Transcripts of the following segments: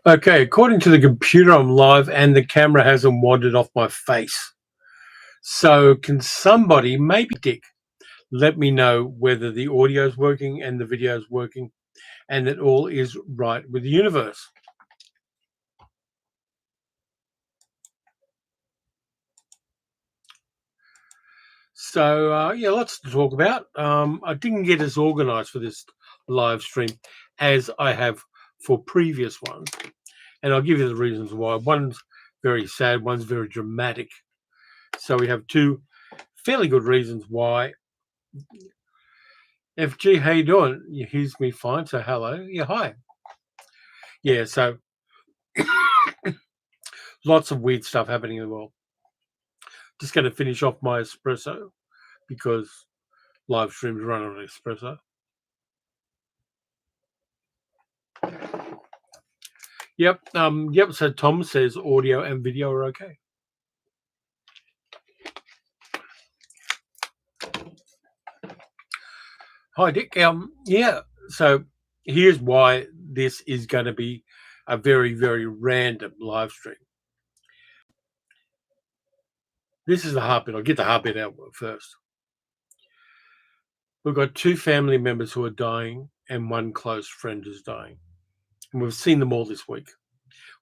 Okay, according to the computer, I'm live and the camera hasn't wandered off my face. So can somebody, maybe Dick, let me know whether the audio is working and the video is working and that all is right with the universe. So, yeah, lots to talk about. I didn't get as organized for this live stream as I have for previous ones. And I'll give you the reasons why. One's very sad, one's very dramatic. So we have two fairly good reasons why. FG, how you doing? You hears me fine, so hello. Yeah, hi. Yeah, so lots of weird stuff happening in the world. Just going to finish off my espresso because live streams run on espresso. Yep. So Tom says audio and video are okay. Hi, Dick. Yeah. So here's why this is going to be a very, very random live stream. This is the heartbeat. I'll get the heartbeat out first. We've got two family members who are dying and one close friend is dying. And we've seen them all this week.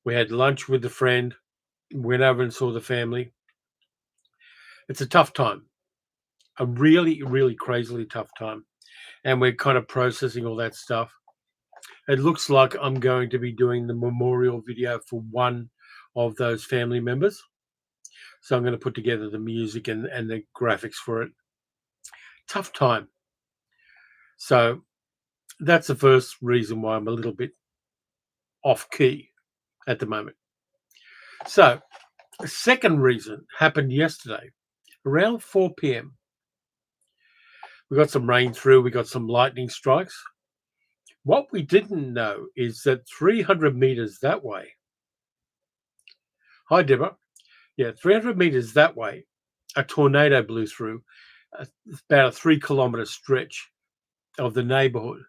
We had lunch with the friend, went over and saw the family. It's a tough time, a really, really crazily tough time. And we're kind of processing all that stuff. It looks like I'm going to be doing the memorial video for one of those family members. So I'm going to put together the music and the graphics for it. Tough time. So that's the first reason why I'm a little bit off key at the moment. So the second reason happened yesterday around 4 p.m. We got some rain through, we got some lightning strikes. What we didn't know is that 300 meters that way. Hi, Deborah. Yeah, 300 meters that way, a tornado blew through about a 3-kilometer stretch of the neighborhood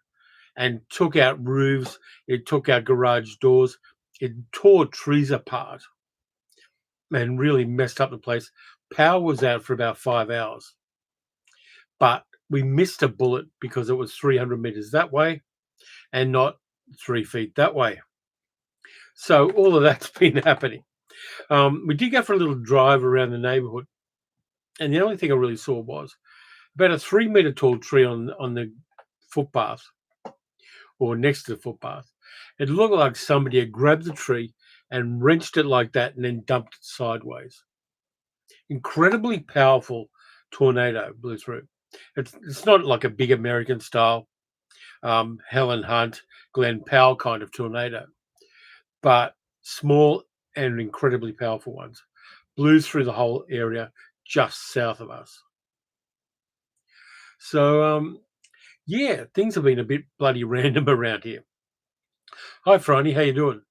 and took out roofs. It took out garage doors. It tore trees apart and really messed up the place. Power was out for about 5 hours. But we missed a bullet because it was 300 meters that way and not 3 feet that way. So all of that's been happening. We did go for a little drive around the neighborhood. And the only thing I really saw was about a 3-meter tall tree on the footpath or next to the footpath. It looked like somebody had grabbed the tree and wrenched it like that and then dumped it sideways. Incredibly powerful tornado blew through. It's not like a big American style Helen Hunt, Glenn Powell kind of tornado, but small and incredibly powerful ones. Blew through the whole area just south of us. So, yeah, things have been a bit bloody random around here. Hi, Franny, how you doing?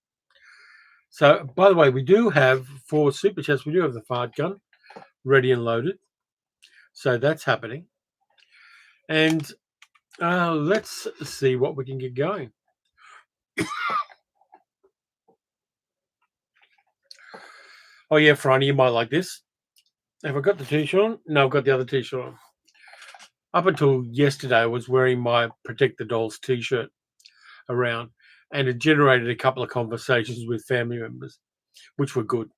So, by the way, we do have, for Superchats, we do have the fart gun ready and loaded. So that's happening. And let's see what we can get going. Oh, yeah, Franny, you might like this. Have I got the T-shirt on? No, I've got the other T-shirt on. Up until yesterday, I was wearing my Protect the Dolls T-shirt around, and it generated a couple of conversations with family members, which were good.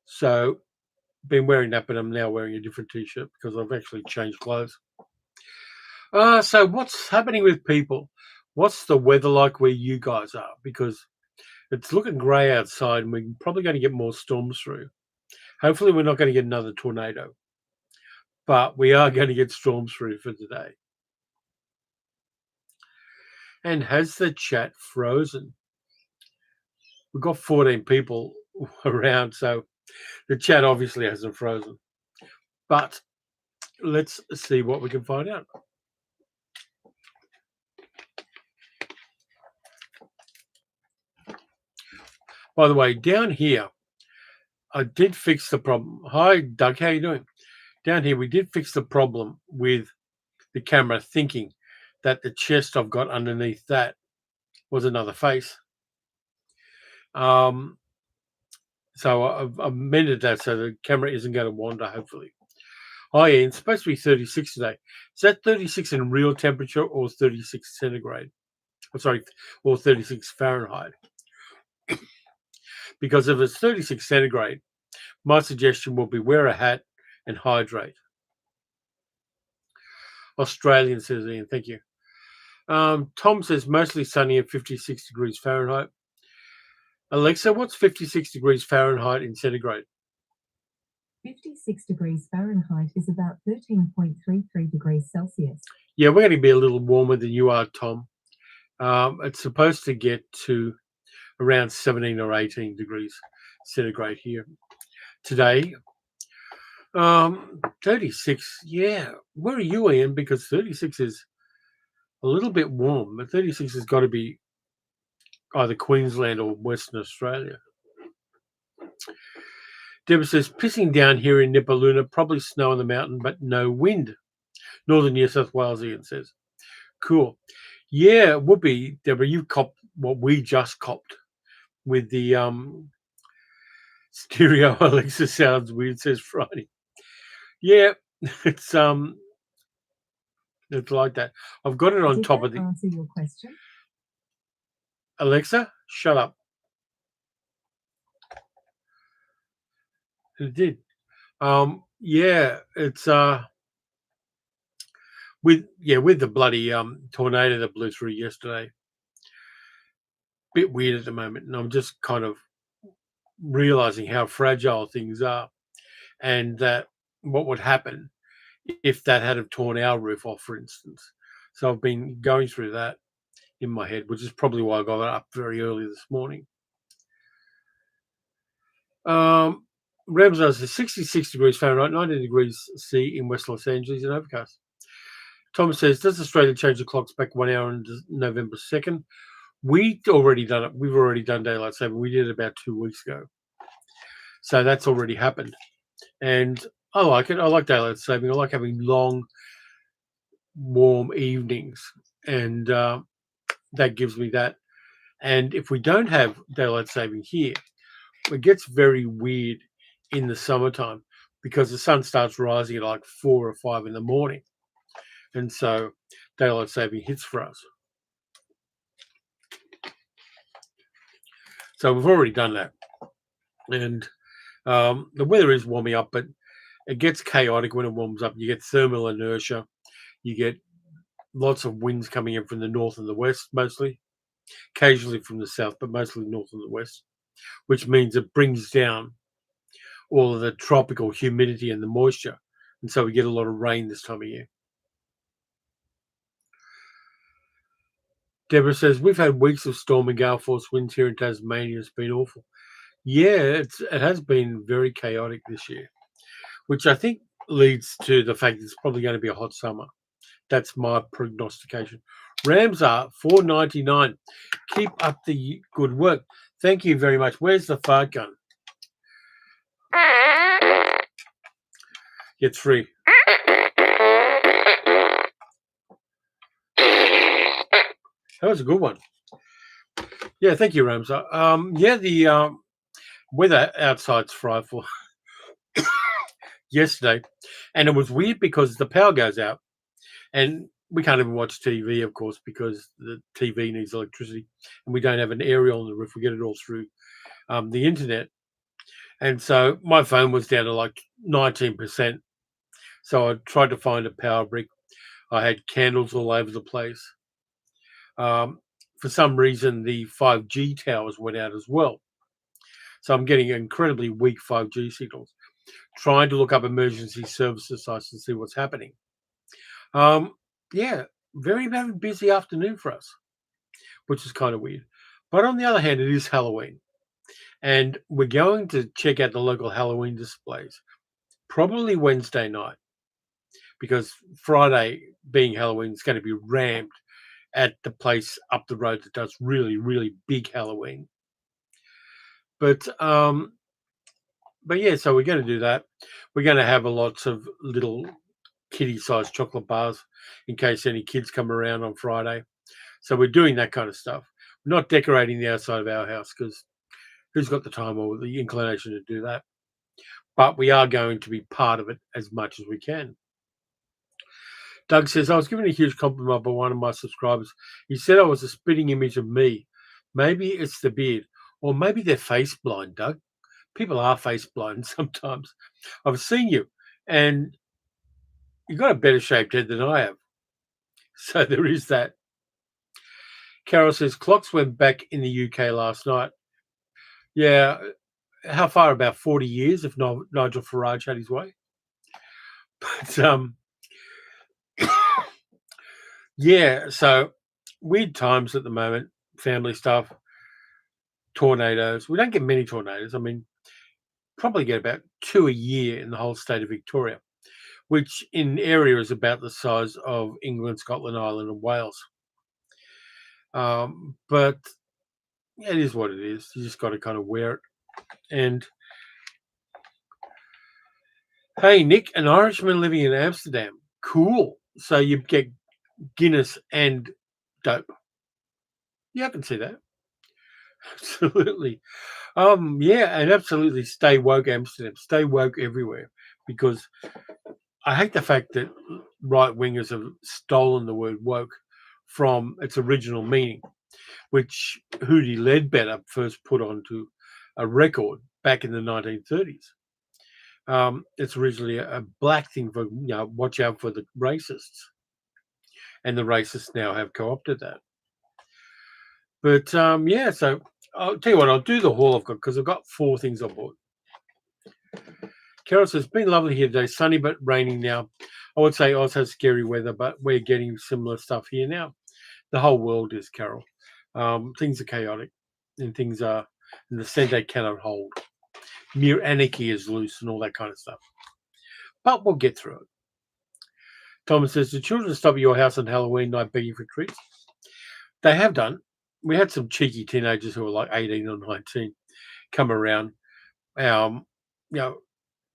So, been wearing that, but I'm now wearing a different T-shirt because I've actually changed clothes. So what's happening with people? What's the weather like where you guys are? Because it's looking grey outside, and we're probably going to get more storms through. Hopefully, we're not going to get another tornado, but we are going to get storms through for today. And has the chat frozen? We've got 14 people around, so the chat obviously hasn't frozen. But let's see what we can find out. By the way, down here, I did fix the problem. Hi, Doug, how you doing? Down here, we did fix the problem with the camera thinking that the chest I've got underneath that was another face. So I've amended that so the camera isn't going to wander, hopefully. Oh, yeah, it's supposed to be 36 today. Is that 36 in real temperature or 36 centigrade? Oh, sorry, or 36 Fahrenheit? Because if it's 36 centigrade, my suggestion will be wear a hat and hydrate. Australian, says Ian. Thank you. Tom says mostly sunny at 56 degrees Fahrenheit. Alexa, what's 56 degrees Fahrenheit in centigrade? 56 degrees Fahrenheit is about 13.33 degrees Celsius. Yeah, we're going to be a little warmer than you are, Tom. It's supposed to get to around 17 or 18 degrees centigrade here today. 36, yeah. Where are you, Ian? Because 36 is a little bit warm, but 36 has got to be either Queensland or Western Australia. Deborah says, pissing down here in Nipaluna, probably snow on the mountain, but no wind. Northern New South Wales, Ian says. Cool. Yeah, it would be, Deborah. You've copped what we just copped with the stereo Alexa sounds weird, says Friday. Yeah, it's like that. I've got it on top of the. Answer your question. Alexa, shut up. It did. Yeah, it's with the bloody tornado that blew through yesterday. Bit weird at the moment, and I'm just kind of realizing how fragile things are, and that what would happen if that had have torn our roof off, for instance. So I've been going through that in my head, which is probably why I got up very early this morning. Ramsar says 66 degrees Fahrenheit, 19 degrees C in West Los Angeles and overcast. Thomas says, does Australia change the clocks back 1 hour on November 2nd? We've already done it. We've already done daylight saving. We did it about 2 weeks ago. So that's already happened. And I like it. I like daylight saving. I like having long, warm evenings. And that gives me that. And if we don't have daylight saving here, it gets very weird in the summertime because the sun starts rising at like 4 or 5 in the morning. And so daylight saving hits for us. So we've already done that. And the weather is warming up, but it gets chaotic when it warms up. You get thermal inertia. You get lots of winds coming in from the north and the west, mostly. Occasionally from the south, but mostly north and the west, which means it brings down all of the tropical humidity and the moisture. And so we get a lot of rain this time of year. Deborah says, we've had weeks of storm and gale force winds here in Tasmania. It's been awful. Yeah, it has been very chaotic this year, which I think leads to the fact that it's probably going to be a hot summer. That's my prognostication. Rams are $4.99. Keep up the good work. Thank you very much. Where's the fart gun? It's free. That was a good one. Yeah, thank you, Ramsar. The weather outside's frightful yesterday, and it was weird because the power goes out, and we can't even watch TV, of course, because the TV needs electricity, and we don't have an aerial on the roof. We get it all through the internet, and so my phone was down to like 19%. So I tried to find a power brick. I had candles all over the place. For some reason, the 5G towers went out as well. So I'm getting incredibly weak 5G signals. Trying to look up emergency services sites to see what's happening. Very, very busy afternoon for us, which is kind of weird. But on the other hand, it is Halloween. And we're going to check out the local Halloween displays, probably Wednesday night, because Friday, being Halloween, is going to be rammed at the place up the road that does really, really big Halloween. But yeah, so we're going to do that. We're going to have lots of little kitty-sized chocolate bars in case any kids come around on Friday. So we're doing that kind of stuff. We're not decorating the outside of our house because who's got the time or the inclination to do that? But we are going to be part of it as much as we can. Doug says, I was given a huge compliment by one of my subscribers. He said I was a spitting image of me. Maybe it's the beard, or maybe they're face blind, Doug. People are face blind sometimes. I've seen you, and you've got a better shaped head than I have. So there is that. Carol says, clocks went back in the UK last night. Yeah, how far? About 40 years if Nigel Farage had his way. But yeah, so weird times at the moment, family stuff, tornadoes. We don't get many tornadoes. I mean, probably get about 2 a year in the whole state of Victoria, which in area is about the size of England, Scotland, Ireland, and Wales. But it is what it is. You just got to kind of wear it. And hey, Nick, an Irishman living in Amsterdam. Cool. So you get Guinness and dope. Yeah, I can see that. Absolutely. Yeah, and absolutely stay woke, Amsterdam. Stay woke everywhere, because I hate the fact that right wingers have stolen the word woke from its original meaning, which Hootie Ledbetter first put onto a record back in the 1930s. It's originally a black thing for, watch out for the racists. And the racists now have co-opted that. But yeah, so I'll tell you what, I'll do the haul I've got, because I've got 4 things I bought. Carol says, it's been lovely here today, sunny but raining now. I would say Oz has scary weather, but we're getting similar stuff here now. The whole world is, Carol. Things are chaotic, and things are in the centre cannot hold. Mere anarchy is loose and all that kind of stuff. But we'll get through it. Thomas says, the children stop at your house on Halloween night begging for treats? They have done. We had some cheeky teenagers who were like 18 or 19 come around,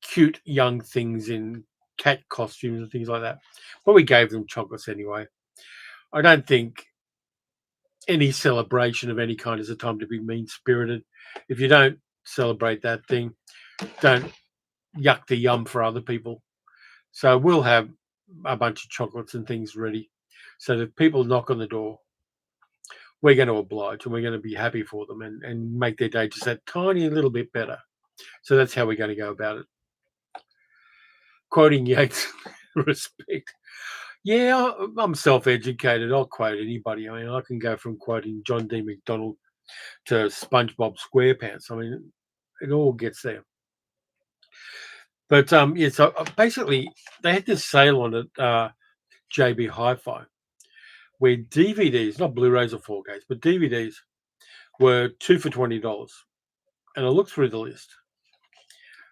cute young things in cat costumes and things like that. But we gave them chocolates anyway. I don't think any celebration of any kind is a time to be mean-spirited. If you don't celebrate that thing, don't yuck the yum for other people. So we'll have a bunch of chocolates and things ready, so that if people knock on the door, we're going to oblige, and we're going to be happy for them, and make their day just that tiny little bit better. So that's how we're going to go about it. Quoting Yates, respect. Yeah, I'm self-educated. I'll quote anybody. I mean, I can go from quoting John D. McDonald to SpongeBob SquarePants. I mean, it all gets there. But yeah, so basically, they had this sale on it, JB Hi-Fi, where DVDs, not Blu-rays or 4Ks, but DVDs were 2 for $20. And I looked through the list,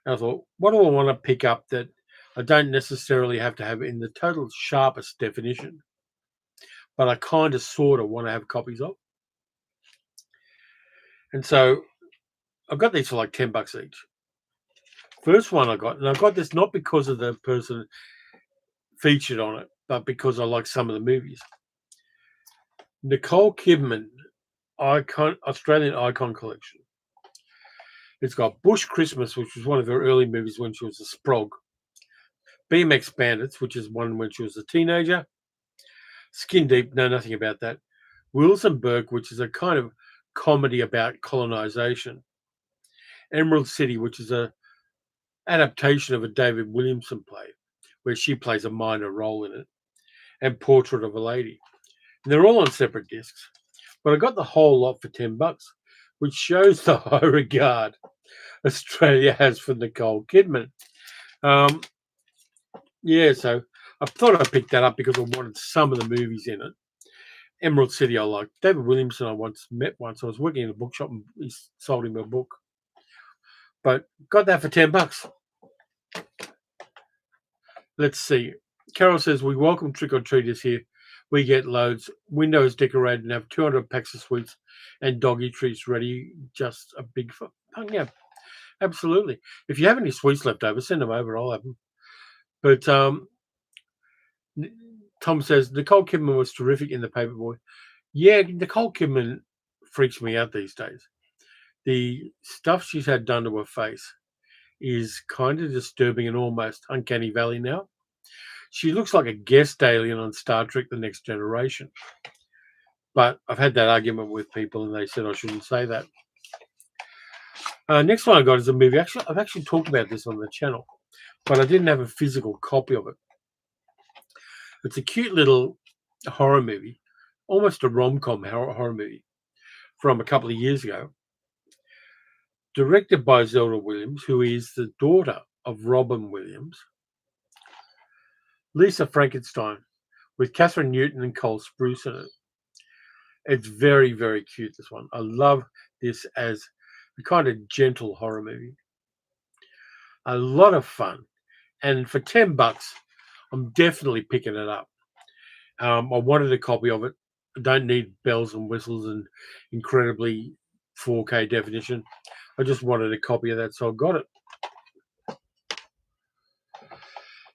and I thought, what do I want to pick up that I don't necessarily have to have in the total sharpest definition, but I kind of sort of want to have copies of? And so I got these for like $10 each. First one I got, and I got this not because of the person featured on it, but because I like some of the movies. Nicole Kidman, Australian Icon Collection. It's got Bush Christmas, which was one of her early movies when she was a sprog. BMX Bandits, which is one when she was a teenager. Skin Deep, know nothing about that. Wilson Burke, which is a kind of comedy about colonization. Emerald City, which is a adaptation of a David Williamson play, where she plays a minor role in it. And Portrait of a Lady. And they're all on separate discs. But I got the whole lot for $10, which shows the high regard Australia has for Nicole Kidman. Yeah, so I thought I picked that up because I wanted some of the movies in it. Emerald City I liked. David Williamson I met once. I was working in a bookshop and he sold him a book. But got that for $10. Let's see. Carol says, we welcome trick-or-treaters here. We get loads. Windows decorated and have 200 packs of sweets and doggy treats ready. Just a big fun. Yeah, absolutely. If you have any sweets left over, send them over. I'll have them. But Tom says, Nicole Kidman was terrific in The Paperboy. Yeah, Nicole Kidman freaks me out these days. The stuff she's had done to her face is kind of disturbing and almost uncanny valley now. She looks like a guest alien on Star Trek: The Next Generation. But I've had that argument with people, and they said I shouldn't say that. Next one I got is a movie. Actually, I've actually talked about this on the channel, but I didn't have a physical copy of it. It's a cute little horror movie, almost a rom-com horror movie from a couple of years ago, directed by Zelda Williams, who is the daughter of Robin Williams. Lisa Frankenstein, with Catherine Newton and Cole Sprouse in it. It's very, very cute, this one. I love this as a kind of gentle horror movie. A lot of fun. And for $10, I'm definitely picking it up. I wanted a copy of it. I don't need bells and whistles and incredibly 4K definition. I just wanted a copy of that, so I got it.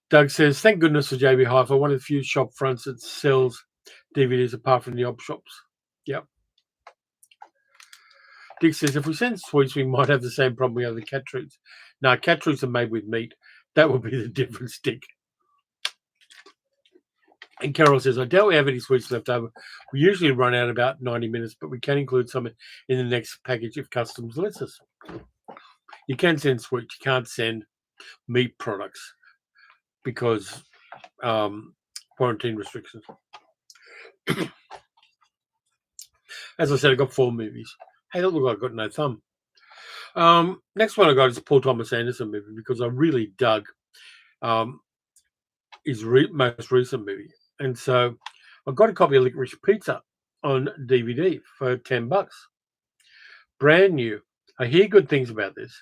Doug says, thank goodness for JB Hi-Fi, one of the few shop fronts that sells DVDs apart from the op shops. Yep. Dick says, if we send sweets, we might have the same problem we have with cat treats. No, cat treats are made with meat. That would be the difference, Dick. And Carol says, I doubt we have any sweets left over. We usually run out about 90 minutes, but we can include some in the next package if customs lets us. You can send sweets. You can't send meat products because quarantine restrictions. As I said, I got 4 movies. Hey, that look like I got no thumb. Next one I got is a Paul Thomas Anderson movie because I really dug his most recent movie. And so I got a copy of Licorice Pizza on DVD for $10. Brand new. I hear good things about this.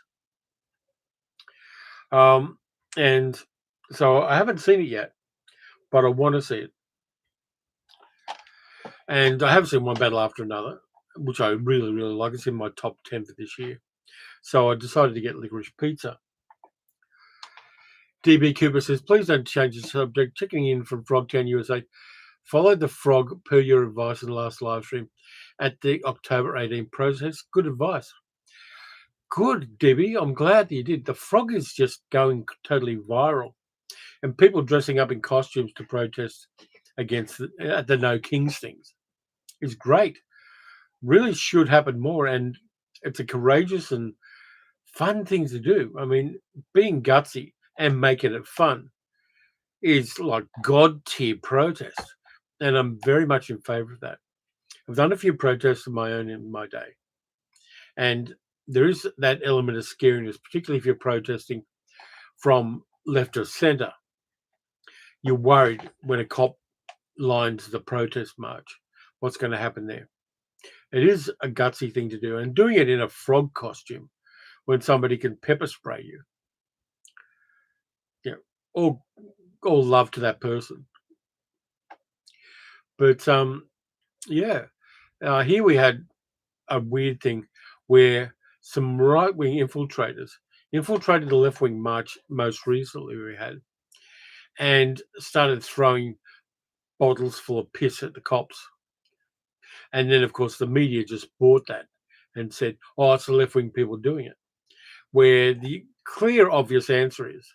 And so I haven't seen it yet, but I want to see it. And I have seen One Battle After Another, which I really, really like. It's in my top 10 for this year. So I decided to get Licorice Pizza. DB Cooper says, please don't change the subject. Checking in from Frogtown, USA. Followed the frog per your advice in the last live stream at the October 18 process. Good advice. Good, Debbie. I'm glad that you did. The frog is just going totally viral. And people dressing up in costumes to protest against the No Kings things is great. Really should happen more. And it's a courageous and fun thing to do. I mean, being gutsy and making it fun is like God tier protest. And I'm very much in favor of that. I've done a few protests of my own in my day. And there is that element of scariness, particularly if you're protesting from left or center. You're worried when a cop lines the protest march, what's going to happen there. It is a gutsy thing to do. And doing it in a frog costume when somebody can pepper spray you, all love to that person. But here we had a weird thing where some right-wing infiltrators infiltrated the left-wing march most recently we had and started throwing bottles full of piss at the cops. And then, of course, the media just bought that and said, oh, it's the left-wing people doing it. Where the clear, obvious answer is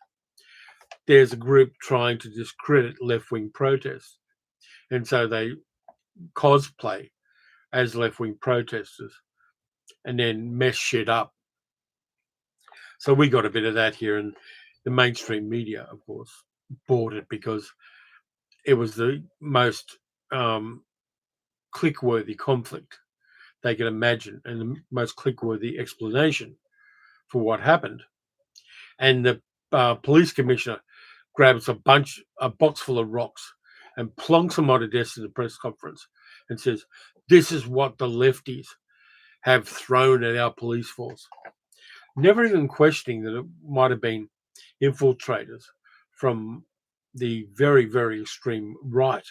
there's a group trying to discredit left-wing protests. And so they cosplay as left-wing protesters and then mess shit up. So we got a bit of that here, and the mainstream media, of course, bought it because it was the most click-worthy conflict they could imagine and the most click-worthy explanation for what happened. And the police commissioner grabs a box full of rocks and plonks them on a desk at the press conference and says, this is what the lefties have thrown at our police force. Never even questioning that it might have been infiltrators from the very, very extreme right.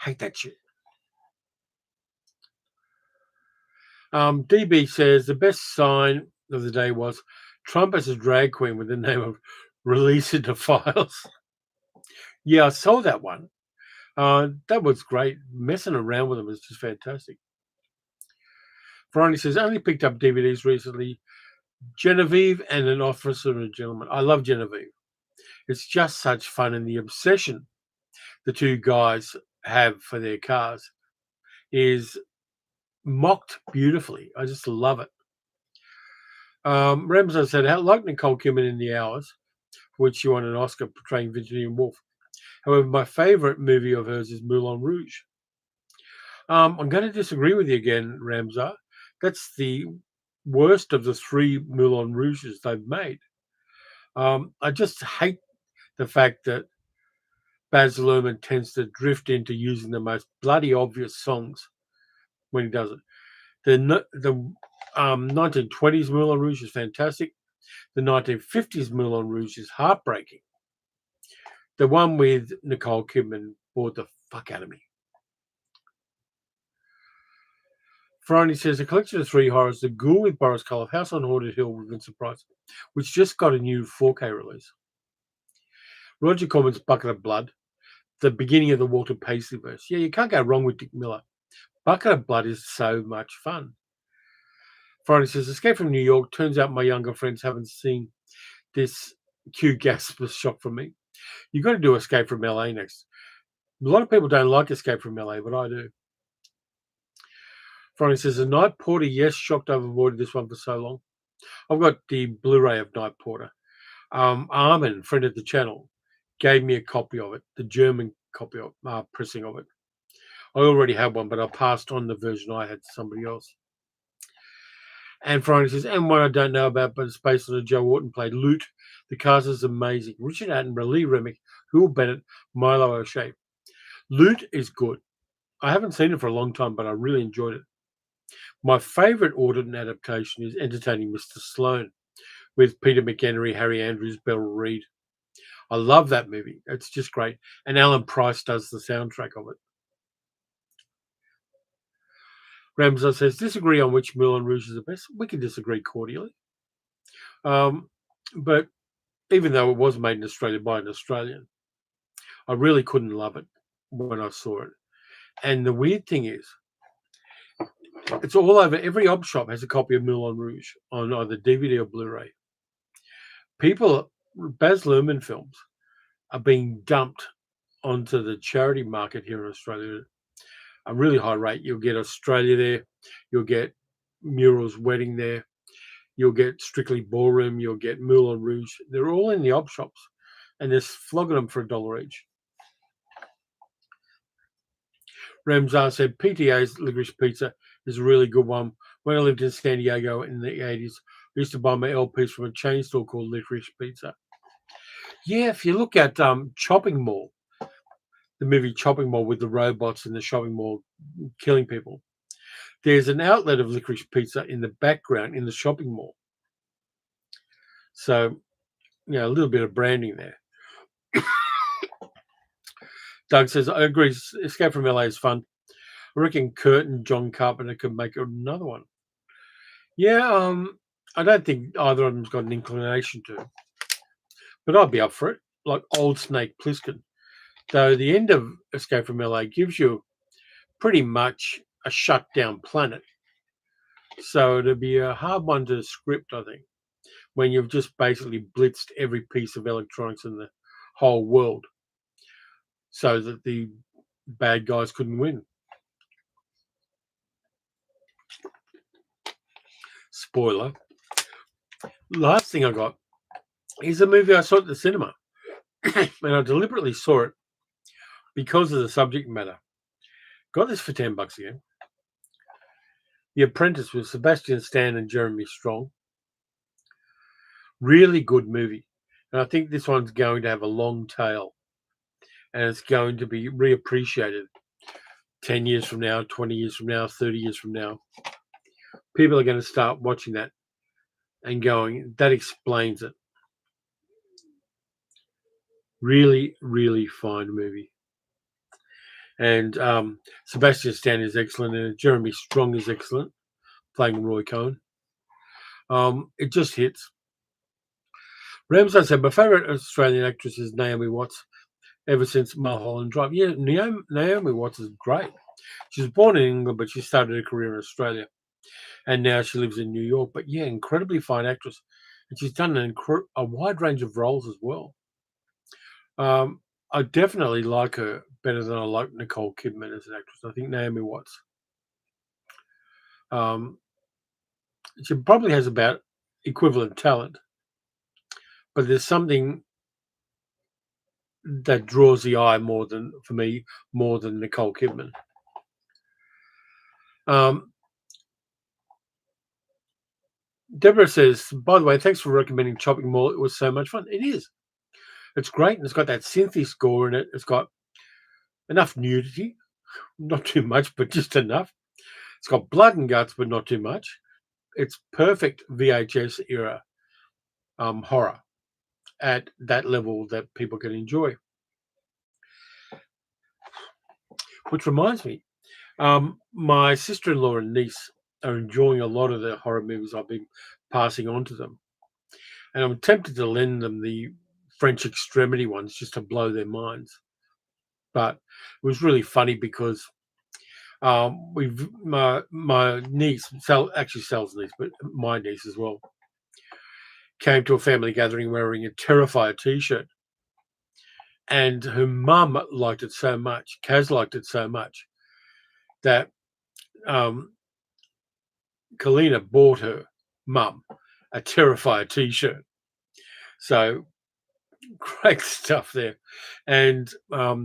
Hate that shit. DB says the best sign of the day was Trump as a drag queen with the name of Release Into Files. Yeah, I saw that one. That was great. Messing around with them is just fantastic. Veronica says, only picked up DVDs recently. Genevieve and An Officer and a Gentleman. I love Genevieve. It's just such fun, and the obsession the two guys have for their cars is mocked beautifully. I just love it. Ramsey said, I like Nicole Kidman in The Hours, for which she won an Oscar portraying Virginia Woolf. However, my favourite movie of hers is Moulin Rouge. I'm going to disagree with you again, Ramsey. That's the worst of the three Moulin Rouges they've made. I just hate the fact that Baz Luhrmann tends to drift into using the most bloody obvious songs when he does it. The 1920s Moulin Rouge is fantastic. The 1950s Moulin Rouge is heartbreaking. The one with Nicole Kidman bored the fuck out of me. Friday says, a collection of three horrors, The Ghoul with Boris Karloff, House on Haunted Hill with Vincent Price, which just got a new 4K release. Roger Corman's Bucket of Blood, the beginning of the Walter Paisley verse. Yeah, you can't go wrong with Dick Miller. Bucket of Blood is so much fun. Friday says, Escape from New York. Turns out my younger friends haven't seen this. Q gasp was shock from me. You've got to do Escape from LA next. A lot of people don't like Escape from LA, but I do. Friday says, a Night Porter. Yes, shocked I've avoided this one for so long. I've got the Blu-ray of Night Porter. Armin, friend of the channel, gave me a copy of it, the German copy of pressing of it. I already had one, but I passed on the version I had to somebody else. And Friday says, and one I don't know about, but it's based on a Joe Orton play, Loot. The cast is amazing. Richard Attenborough, Lee Remick, Hul Bennett, Milo O'Shea. Loot is good. I haven't seen it for a long time, but I really enjoyed it. My favourite Orton adaptation is Entertaining Mr. Sloan with Peter McHenry, Harry Andrews, Beryl Reid. I love that movie. It's just great. And Alan Price does the soundtrack of it. Ramsey says, disagree on which Moulin Rouge is the best. We can disagree cordially. But even though it was made in Australia by an Australian, I really couldn't love it when I saw it. And the weird thing is, it's all over. Every op shop has a copy of Moulin Rouge on either DVD or Blu-ray. Baz Luhrmann films are being dumped onto the charity market here in Australia at a really high rate. You'll get Australia there. You'll get Mural's Wedding there. You'll get Strictly Ballroom. You'll get Moulin Rouge. They're all in the op shops, and they're flogging them for $1 each. Ramzar said, PTA's Licorice Pizza is a really good one. When I lived in San Diego in the 80s, I used to buy my LPs from a chain store called Licorice Pizza. Yeah, if you look at Chopping Mall, the movie Chopping Mall with the robots in the shopping mall killing people, there's an outlet of Licorice Pizza in the background in the shopping mall. So, a little bit of branding there. Doug says, I agree, Escape from LA is fun. I reckon Kurt and John Carpenter could make another one. Yeah, I don't think either of them's got an inclination to. But I'd be up for it, like Old Snake Plissken. Though the end of Escape from LA gives you pretty much a shut down planet. So it'd be a hard one to script, I think, when you've just basically blitzed every piece of electronics in the whole world so that the bad guys couldn't win. Spoiler. Last thing I got is a movie I saw at the cinema. And I deliberately saw it because of the subject matter. Got this for $10 again. The Apprentice with Sebastian Stan and Jeremy Strong. Really good movie. And I think this one's going to have a long tail. And it's going to be reappreciated 10 years from now, 20 years from now, 30 years from now. People are going to start watching that and going, that explains it. Really, really fine movie. And Sebastian Stan is excellent, and Jeremy Strong is excellent, playing Roy Cohn. It just hits. Ramsay said, my favourite Australian actress is Naomi Watts, ever since Mulholland Drive. Yeah, Naomi Watts is great. She was born in England, but she started her career in Australia. and now she lives in New York. But yeah, incredibly fine actress, and she's done a wide range of roles as well. I definitely like her better than I like Nicole Kidman as an actress. I think Naomi Watts. She probably has about equivalent talent, but there's something that draws the eye more than Nicole Kidman. Deborah says, by the way, thanks for recommending Chopping Mall. It was so much fun. It is. It's great. And it's got that synthy score in it. It's got enough nudity. Not too much, but just enough. It's got blood and guts, but not too much. It's perfect VHS era horror at that level that people can enjoy. Which reminds me, my sister-in-law and niece are enjoying a lot of the horror movies I've been passing on to them. And I'm tempted to lend them the French Extremity ones just to blow their minds. But it was really funny because my niece, actually Sal's niece, but my niece as well, came to a family gathering wearing a Terrifier t-shirt. And her mum liked it so much, Kaz liked it so much, that Kalina bought her mum a Terrifier t-shirt. So great stuff there. And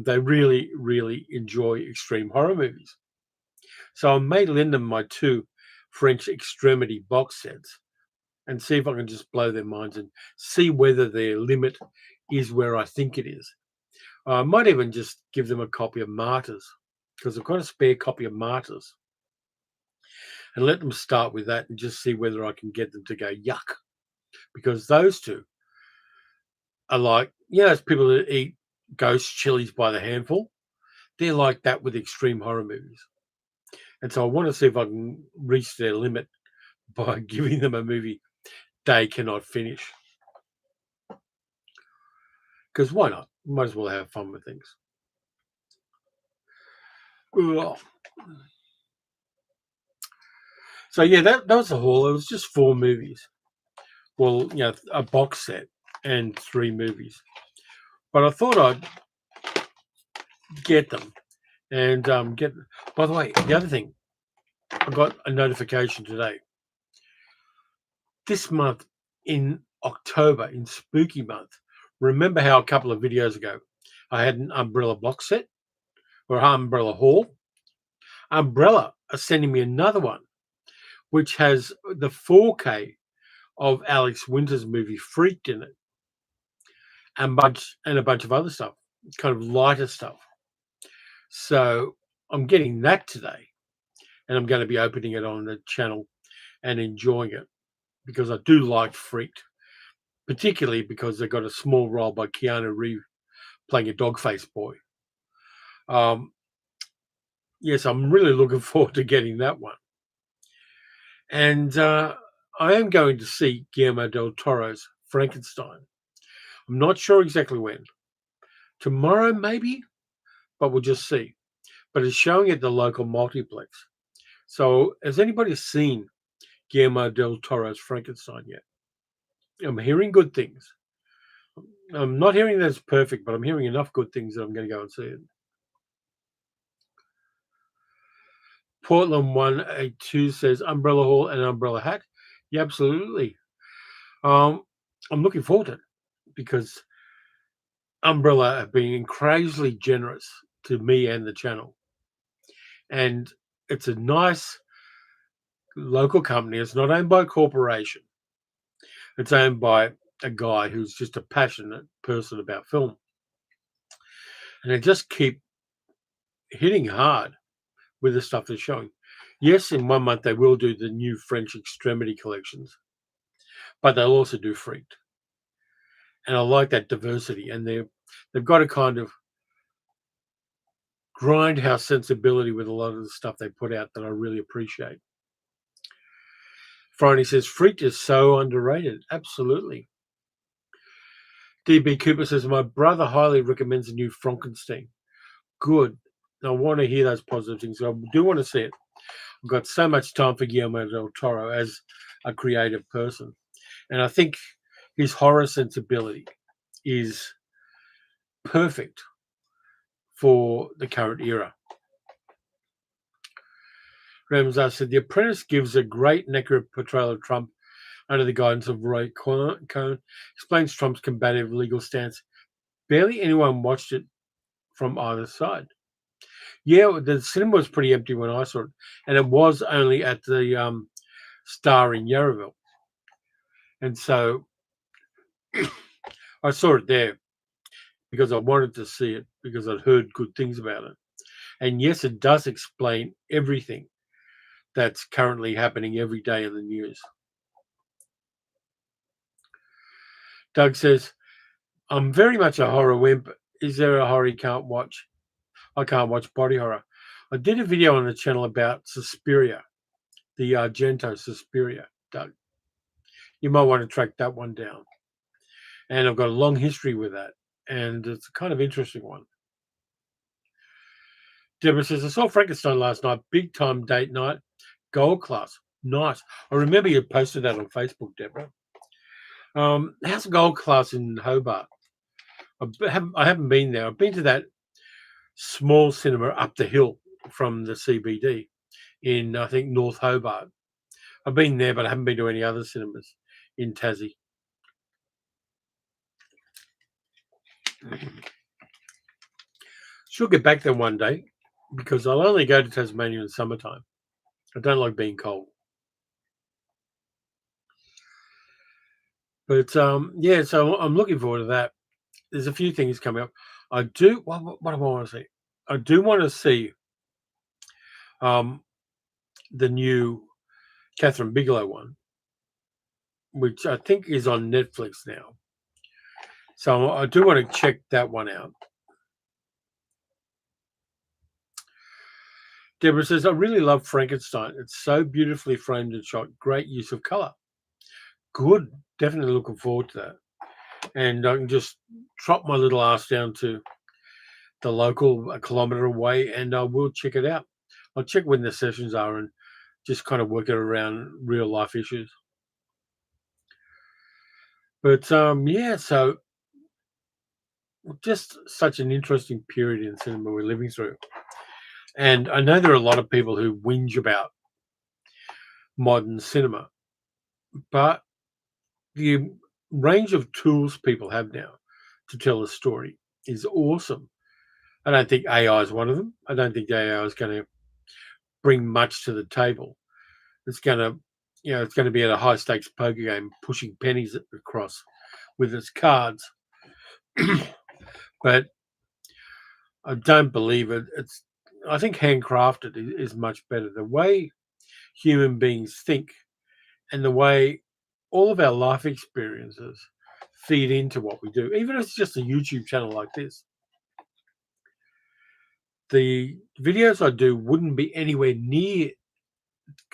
they really, really enjoy extreme horror movies. So I may lend them my 2 French Extremity box sets and see if I can just blow their minds and see whether their limit is where I think it is. I might even just give them a copy of Martyrs, because I've got a spare copy of Martyrs, and let them start with that and just see whether I can get them to go yuck. Because those two are like, it's people that eat ghost chilies by the handful. They're like that with extreme horror movies. And so I want to see if I can reach their limit by giving them a movie they cannot finish. Because why not? Might as well have fun with things. Ugh. So yeah, that was the haul. It was just 4 movies. Well, a box set and 3 movies. But I thought I'd get them and get. By the way, the other thing, I got a notification today. This month in October, in Spooky Month, remember how a couple of videos ago I had an Umbrella box set or Umbrella haul? Umbrella are sending me another one, which has the 4K of Alex Winter's movie Freaked in it, and a bunch of other stuff, kind of lighter stuff. So I'm getting that today, and I'm going to be opening it on the channel and enjoying it, because I do like Freaked, particularly because they got a small role by Keanu Reeves playing a dog-faced boy. Yes, I'm really looking forward to getting that one. And I am going to see Guillermo del Toro's Frankenstein. I'm not sure exactly when. Tomorrow, maybe, but we'll just see. But it's showing at the local multiplex. So has anybody seen Guillermo del Toro's Frankenstein yet? I'm hearing good things. I'm not hearing that it's perfect, but I'm hearing enough good things that I'm going to go and see it. Portland 182 says Umbrella Hall and Umbrella Hat. Yeah, absolutely. I'm looking forward to it because Umbrella have been crazily generous to me and the channel. And it's a nice local company. It's not owned by a corporation. It's owned by a guy who's just a passionate person about film. And they just keep hitting hard with the stuff they're showing. Yes, in 1 month they will do the new French Extremity collections, but they'll also do Freaked. And I like that diversity. And they've got a kind of grindhouse sensibility with a lot of the stuff they put out that I really appreciate. Friday says, Freaked is so underrated. Absolutely. DB Cooper says, my brother highly recommends the new Frankenstein. Good. I want to hear those positive things. I do want to see it. I've got so much time for Guillermo del Toro as a creative person. And I think his horror sensibility is perfect for the current era. Ramsar said, The Apprentice gives a great accurate portrayal of Trump under the guidance of Roy Cohn, explains Trump's combative legal stance. Barely anyone watched it from either side. Yeah, the cinema was pretty empty when I saw it, and it was only at the Star in Yarraville. And so I saw it there because I wanted to see it, because I'd heard good things about it. And yes, it does explain everything that's currently happening every day in the news. Doug says, I'm very much a horror wimp. Is there a horror you can't watch? I can't watch body horror. I did a video on the channel about Suspiria, the Argento Suspiria, Doug. You might want to track that one down. And I've got a long history with that, and it's a kind of interesting one. Deborah says, I saw Frankenstein last night, big time date night, gold class. Nice. I remember you posted that on Facebook, Deborah. How's gold class in Hobart? I haven't been there. I've been to that small cinema up the hill from the CBD in, I think, North Hobart. I've been there, but I haven't been to any other cinemas in Tassie. She'll get back there one day, because I'll only go to Tasmania in summertime. I don't like being cold. But yeah, so I'm looking forward to that. There's a few things coming up. I do. What do I want to see? I do want to see the new Catherine Bigelow one, which I think is on Netflix now. So I do want to check that one out. Deborah says, I really love Frankenstein. It's so beautifully framed and shot. Great use of color. Good. Definitely looking forward to that. And I can just drop my little ass down to the local, a kilometre away, and I will check it out. I'll check when the sessions are and just kind of work it around real life issues. But yeah, so just such an interesting period in cinema we're living through. And I know there are a lot of people who whinge about modern cinema, but the range of tools people have now to tell a story is awesome. I don't think AI is one of them. I don't think AI is going to bring much to the table. It's going to, it's going to be at a high stakes poker game, pushing pennies across with its cards. But I don't believe it. I think handcrafted is much better. The way human beings think and the way all of our life experiences feed into what we do, even if it's just a YouTube channel like this. The videos I do wouldn't be anywhere near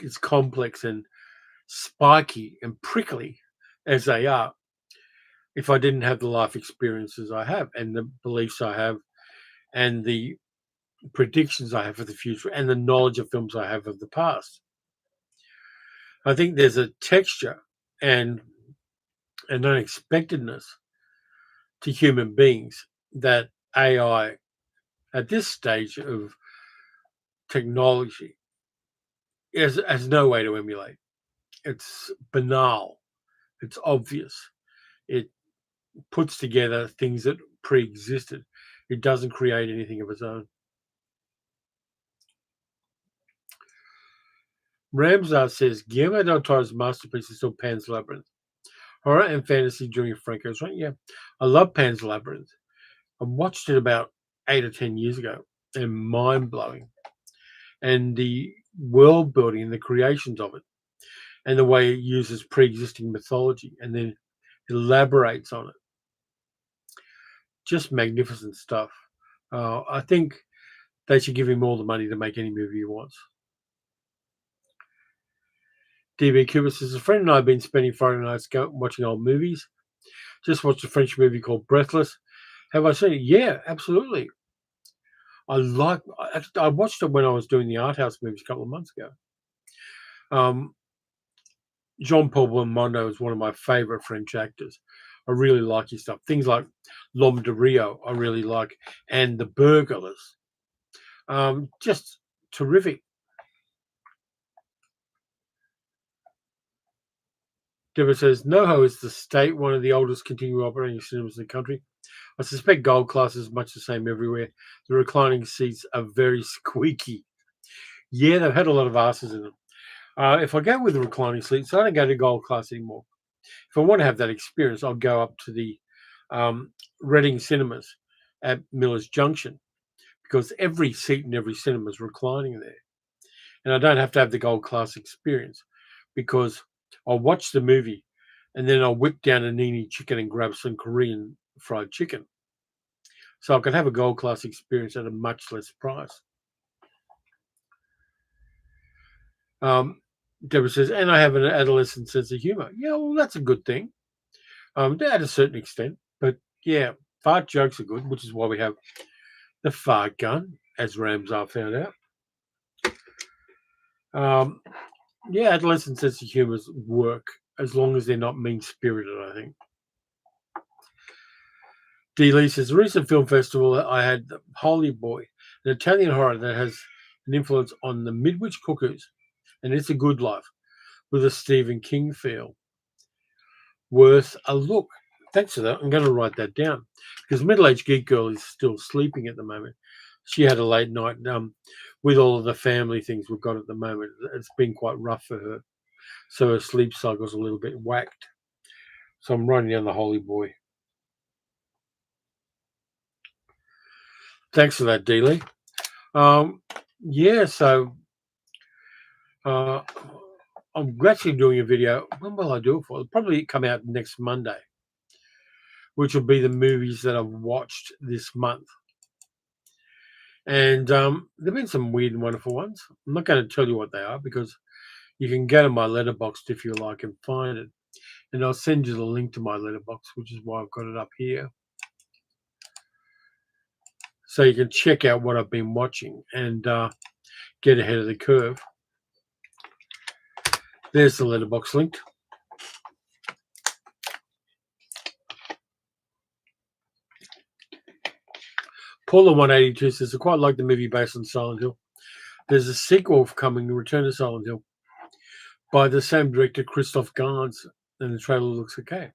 as complex and spiky and prickly as they are if I didn't have the life experiences I have and the beliefs I have and the predictions I have for the future and the knowledge of films I have of the past. I think there's a texture and an unexpectedness to human beings that AI at this stage of technology has no way to emulate. It's banal. It's obvious. It puts together things that pre-existed. It doesn't create anything of its own. Ramsar says, Guillermo del Toro's masterpiece is still Pan's Labyrinth. Horror and fantasy during Franco's reign. Yeah, I love Pan's Labyrinth. I watched it about 8 or 10 years ago, and mind-blowing. And the world building and the creations of it, and the way it uses pre-existing mythology and then elaborates on it. Just magnificent stuff. I think they should give him all the money to make any movie he wants. DB Cooper says, a friend and I have been spending Friday nights watching old movies. Just watched a French movie called Breathless. Have I seen it? Yeah, absolutely. I watched it when I was doing the art house movies a couple of months ago. Jean-Paul Belmondo is one of my favorite French actors. I really like his stuff. Things like L'Homme de Rio, I really like, and The Burglars. Just terrific. Deborah says, NoHo is the state, one of the oldest continuing operating cinemas in the country. I suspect Gold Class is much the same everywhere. The reclining seats are very squeaky. Yeah, they've had a lot of asses in them. If I go with the reclining seats, I don't go to Gold Class anymore. If I want to have that experience, I'll go up to the Reading Cinemas at Millers Junction, because every seat in every cinema is reclining there. And I don't have to have the Gold Class experience, because I'll watch the movie and then I'll whip down a Nini chicken and grab some Korean fried chicken. So I can have a Gold Class experience at a much less price. Deborah says, and I have an adolescent sense of humor. Yeah, well, that's a good thing. At a certain extent. But yeah, fart jokes are good, which is why we have the fart gun, as Ramsar found out. Yeah, adolescent sense of humor work as long as they're not mean-spirited, I think. D. Lee says, the recent film festival, I had Holy Boy, an Italian horror that has an influence on the Midwich Cuckoos, and It's a Good Life, with a Stephen King feel. Worth a look. Thanks for that. I'm going to write that down, because Middle-Aged Geek Girl is still sleeping at the moment. She had a late night with all of the family things we've got at the moment. It's been quite rough for her. So her sleep cycle's a little bit whacked. So I'm writing down the Holy Boy. Thanks for that, Dealey. Yeah, so I'm actually doing a video. When will I do it for? It'll probably come out next Monday, which will be the movies that I've watched this month. And there have been some weird and wonderful ones. I'm not going to tell you what they are, because you can go to my letterboxd if you like and find it. And I'll send you the link to my letterbox, which is why I've got it up here. So you can check out what I've been watching and get ahead of the curve. There's the letterbox link. Paula182 says, I quite like the movie based on Silent Hill. There's a sequel coming, Return to Silent Hill, by the same director, Christoph Gans, and the trailer looks okay.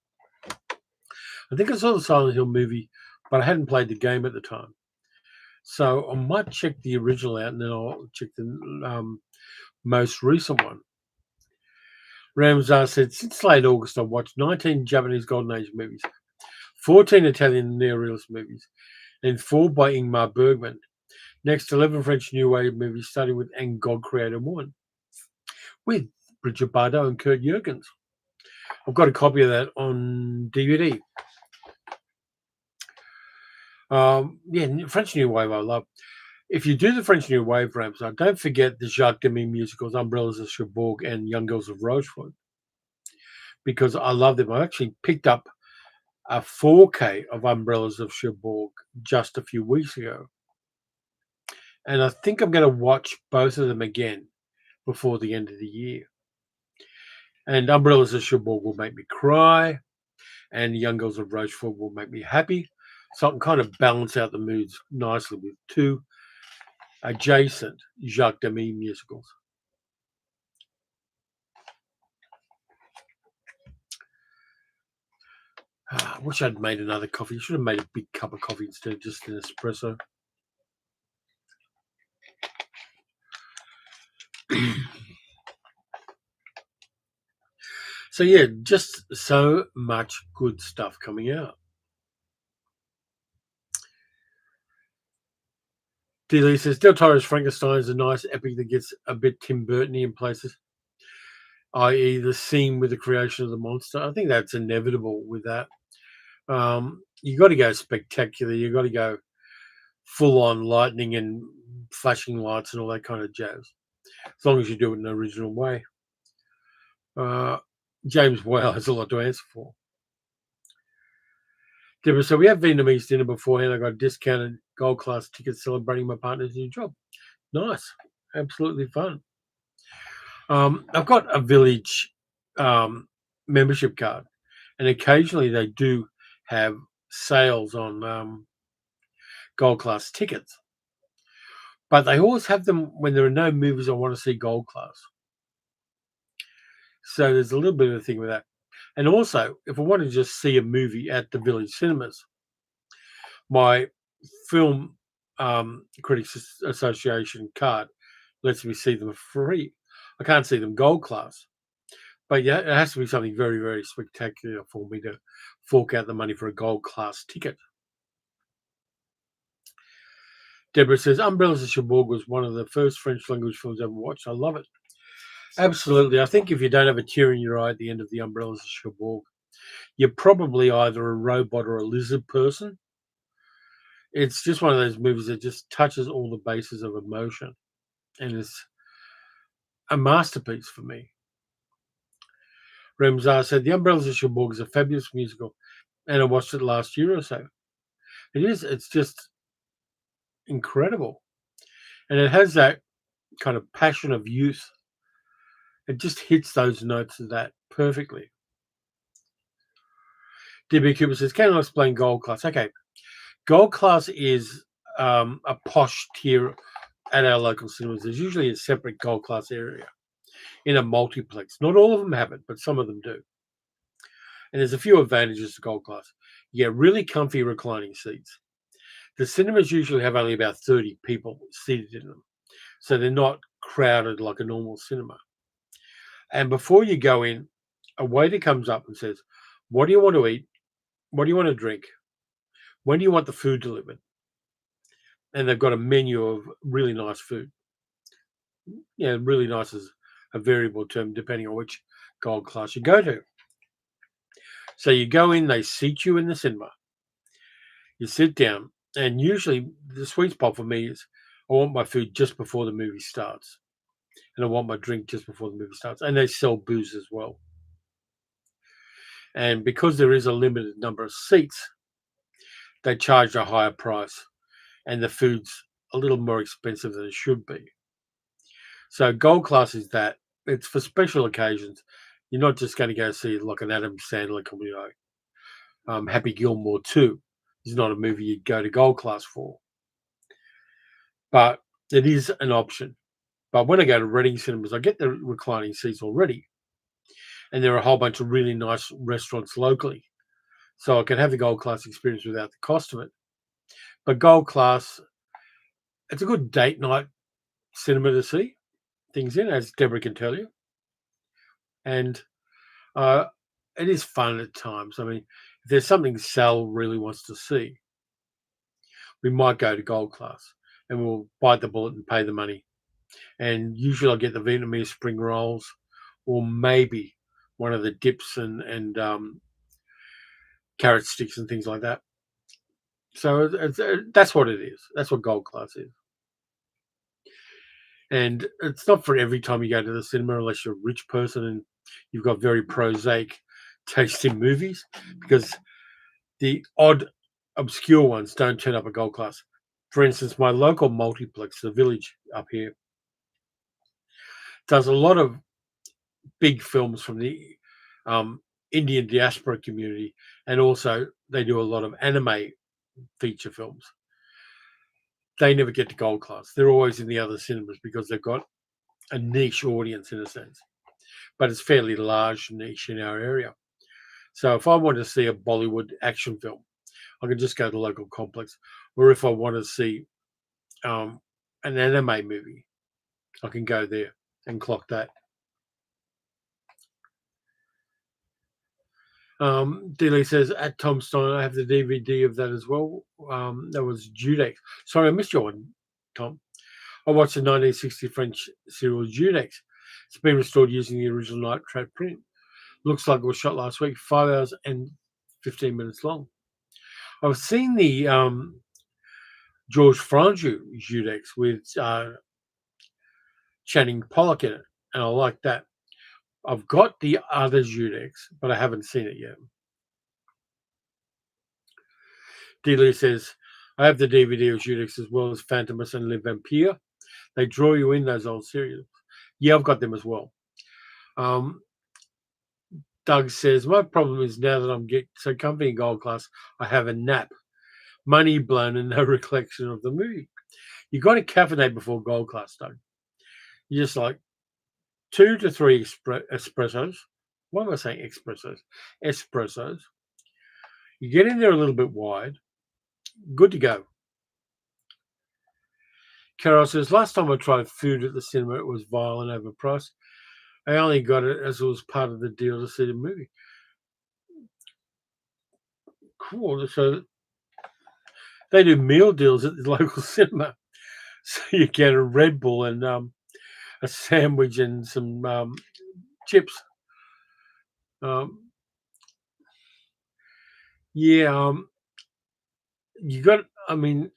I think I saw the Silent Hill movie, but I hadn't played the game at the time. So I might check the original out, and then I'll check the most recent one. Ramsar said, since late August, I've watched 19 Japanese Golden Age movies, 14 Italian neorealist movies, and 4 by Ingmar Bergman. Next, 11 French New Wave movies, starting with And God Created Woman, with Brigitte Bardot and Kurt Jürgens. I've got a copy of that on DVD. Yeah, French New Wave I love. If you do the French New Wave, Ramsar, don't forget the Jacques Demy musicals, Umbrellas of Cherbourg and Young Girls of Rochefort, because I love them. I actually picked up a 4K of Umbrellas of Cherbourg just a few weeks ago. And I think I'm going to watch both of them again before the end of the year. And Umbrellas of Cherbourg will make me cry, and Young Girls of Rochefort will make me happy. So I can kind of balance out the moods nicely with 2 adjacent Jacques Demy musicals. I wish I'd made another coffee. I should have made a big cup of coffee instead of just an espresso. So yeah, just so much good stuff coming out. D. Lee says, Del Toro's Frankenstein is a nice epic that gets a bit Tim Burton-y in places, i.e. the scene with the creation of the monster. I think that's inevitable with that. You got to go spectacular. You got to go full-on lightning and flashing lights and all that kind of jazz, as long as you do it in an original way. James Whale has a lot to answer for. Deborah, so we had Vietnamese dinner beforehand. I got discounted gold class tickets celebrating my partner's new job. Nice. Absolutely fun. I've got a village membership card, and occasionally they do have sales on gold class tickets, but they always have them when there are no movies I want to see gold class. So there's a little bit of a thing with that. And also, if I want to just see a movie at the village cinemas, my film critics association card lets me see them free. I can't see them gold class, but yeah, it has to be something very, very spectacular for me to fork out the money for a gold class ticket. Deborah says, Umbrellas of Cherbourg was one of the first French language films I ever watched. I love it. Absolutely. I think if you don't have a tear in your eye at the end of the Umbrellas of Cherbourg, you're probably either a robot or a lizard person. It's just one of those movies that just touches all the bases of emotion, and it's a masterpiece for me. Remzar said, The Umbrellas of Cherbourg is a fabulous musical, and I watched it last year or so. It is. It's just incredible. And it has that kind of passion of youth. It just hits those notes of that perfectly. DB Cooper says, Can I explain Gold Class? Okay. Gold Class is a posh tier at our local cinemas. There's usually a separate Gold Class area in a multiplex. Not all of them have it, but some of them do. And there's a few advantages to Gold Class. You get really comfy reclining seats. The cinemas usually have only about 30 people seated in them, so they're not crowded like a normal cinema. And before you go in, a waiter comes up and says, What do you want to eat? What do you want to drink? When do you want the food delivered? And they've got a menu of really nice food. Yeah, really nice is a variable term depending on which gold class you go to. So you go in, they seat you in the cinema. You sit down, and usually the sweet spot for me is I want my food just before the movie starts, and I want my drink just before the movie starts. And they sell booze as well. And because there is a limited number of seats, they charge a higher price, and the food's a little more expensive than it should be. So gold class is that. It's for special occasions. You're not just going to go see like an Adam Sandler comedy. Happy Gilmore 2 is not a movie you'd go to gold class for. But it is an option. But when I go to Reading cinemas, I get the reclining seats already. And there are a whole bunch of really nice restaurants locally. So I can have the gold class experience without the cost of it. But gold class, it's a good date night cinema to see things in, as Deborah can tell you. And it is fun at times. I mean, if there's something Sal really wants to see, we might go to gold class and we'll bite the bullet and pay the money. And usually I'll get the Vietnamese spring rolls or maybe one of the dips and carrot sticks and things like that. So that's what it is. That's what gold class is. And it's not for every time you go to the cinema unless you're a rich person and you've got very prosaic taste in movies, because the odd, obscure ones don't turn up at gold class. For instance, my local multiplex, the Village up here, does a lot of big films from the Indian diaspora community, and also they do a lot of anime feature films. They never get to gold class. They're always in the other cinemas because they've got a niche audience in a sense, but it's fairly large niche in our area. So if I want to see a Bollywood action film, I can just go to the local complex. Or if I want to see an anime movie, I can go there and clock that. Dilly says, at Tom Stein, I have the DVD of that as well. That was Judex. Sorry, I missed your one, Tom. I watched the 1960 French serial Judex. It's been restored using the original night trap print. Looks like it was shot last week, 5 hours and 15 minutes long. I've seen the George Franju Judex with Channing Pollock in it, and I like that. I've got the other Judex, but I haven't seen it yet. D. says, I have the DVD of Judex as well as Phantomus and Le Vampire. They draw you in, those old serials. Yeah, I've got them as well. Um, Doug says, my problem is now that I'm getting so comfy in gold class, I have a nap. Money blown and no recollection of the movie. You got to caffeinate before gold class, Doug. You just like 2 to 3 espressos. Why am I saying espressos? Espressos. You get in there a little bit wide. Good to go. Carol says, last time I tried food at the cinema, it was vile and overpriced. I only got it as it was part of the deal to see the movie. Cool. So they do meal deals at the local cinema. So you get a Red Bull and a sandwich and some chips. Yeah, you got. I mean,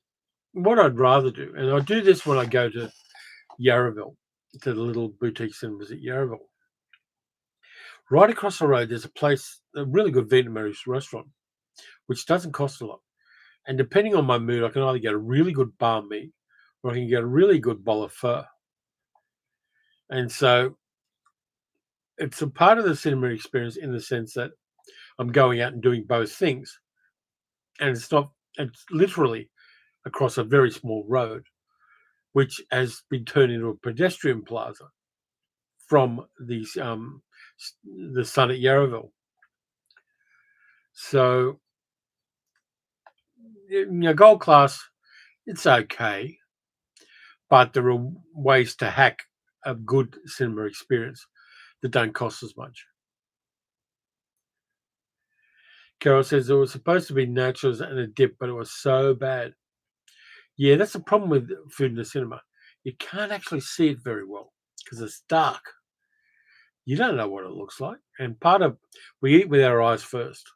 what I'd rather do, and I do this when I go to Yarraville, to the little boutique cinemas at Yarraville. Right across the road, there's a place, a really good Vietnamese restaurant, which doesn't cost a lot. And depending on my mood, I can either get a really good banh mi or I can get a really good bowl of pho. And so it's a part of the cinema experience in the sense that I'm going out and doing both things. And it's literally across a very small road, which has been turned into a pedestrian plaza from the Sun at Yarraville. So, gold class, it's okay, but there are ways to hack a good cinema experience that don't cost as much. Carol says it was supposed to be nachos and a dip, but it was so bad. Yeah, that's the problem with food in the cinema. You can't actually see it very well because it's dark. You don't know what it looks like. And we eat with our eyes first.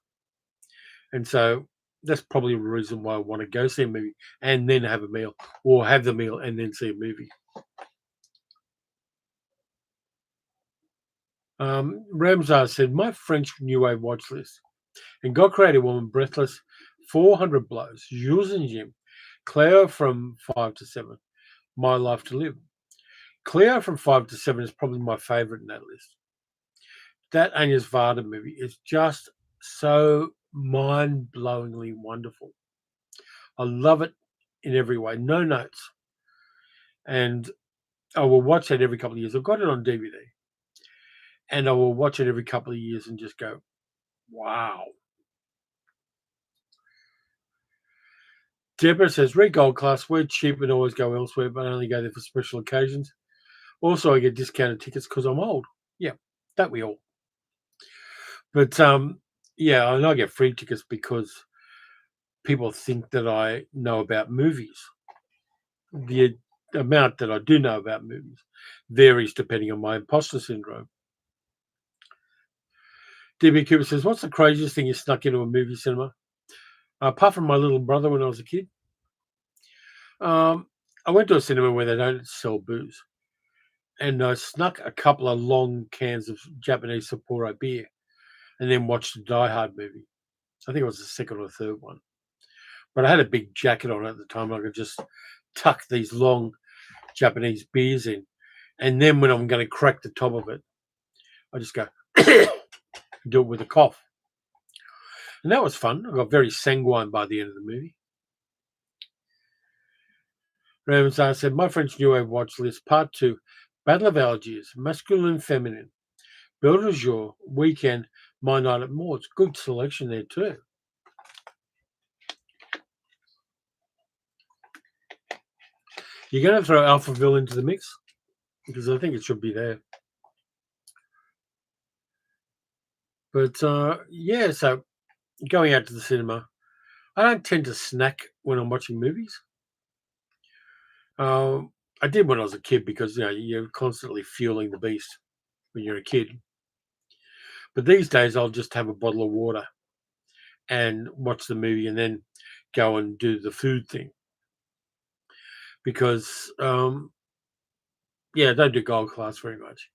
And so that's probably the reason why I want to go see a movie and then have a meal, or have the meal and then see a movie. Ramsar said, my French New Wave watch list. And God Created Woman, Breathless, 400 Blows, Jules and Jim, Cleo from 5 to 7, My Life to Live. Cleo from 5 to 7 is probably my favorite in that list. That Agnes Varda movie is just so mind-blowingly wonderful. I love it in every way. No notes. And I will watch it every couple of years. I've got it on DVD. And I will watch it every couple of years and just go, wow. Deborah says, read Gold Class. We're cheap and always go elsewhere, but only go there for special occasions. Also, I get discounted tickets because I'm old. Yeah, don't we all? But yeah, and I get free tickets because people think that I know about movies. The amount that I do know about movies varies depending on my imposter syndrome. DB Cooper says, what's the craziest thing you snuck into a movie cinema? Apart from my little brother when I was a kid. I went to a cinema where they don't sell booze. And I snuck a couple of long cans of Japanese Sapporo beer and then watched a Die Hard movie. I think it was the second or third one. But I had a big jacket on at the time. I could just tuck these long Japanese beers in. And then when I'm going to crack the top of it, I just go, do it with a cough. And that was fun. I got very sanguine by the end of the movie. Ramsar said, my French New Wave watch list, part 2, Battle of Algiers, Masculine Feminine, Belle de Jour, Weekend, My Night at Maud's. Good selection there too. You're going to throw Alphaville into the mix? Because I think it should be there. But yeah, so going out to the cinema, I don't tend to snack when I'm watching movies. I did when I was a kid because, you're constantly fueling the beast when you're a kid. But these days, I'll just have a bottle of water and watch the movie and then go and do the food thing. Because, I don't do Gold Class very much.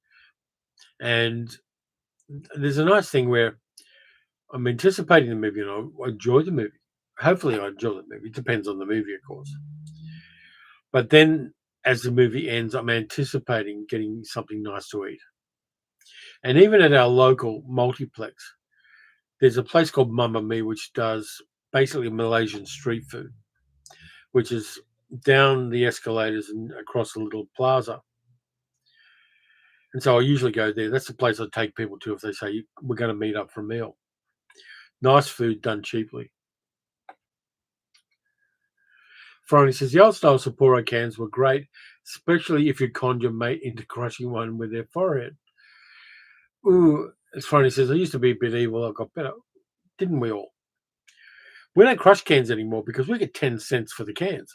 And there's a nice thing where I'm anticipating the movie and I enjoy the movie. Hopefully I enjoy the movie. It depends on the movie, of course. But then as the movie ends, I'm anticipating getting something nice to eat. And even at our local multiplex, there's a place called Mamma Me, which does basically Malaysian street food, which is down the escalators and across a little plaza. And so I usually go there. That's the place I take people to if they say, we're going to meet up for a meal. Nice food done cheaply. Friday says, the old style Sapporo cans were great, especially if you conned your mate into crushing one with their forehead. Ooh, as Friday says, I used to be a bit evil. I got better. Didn't we all? We don't crush cans anymore because we get 10 cents for the cans.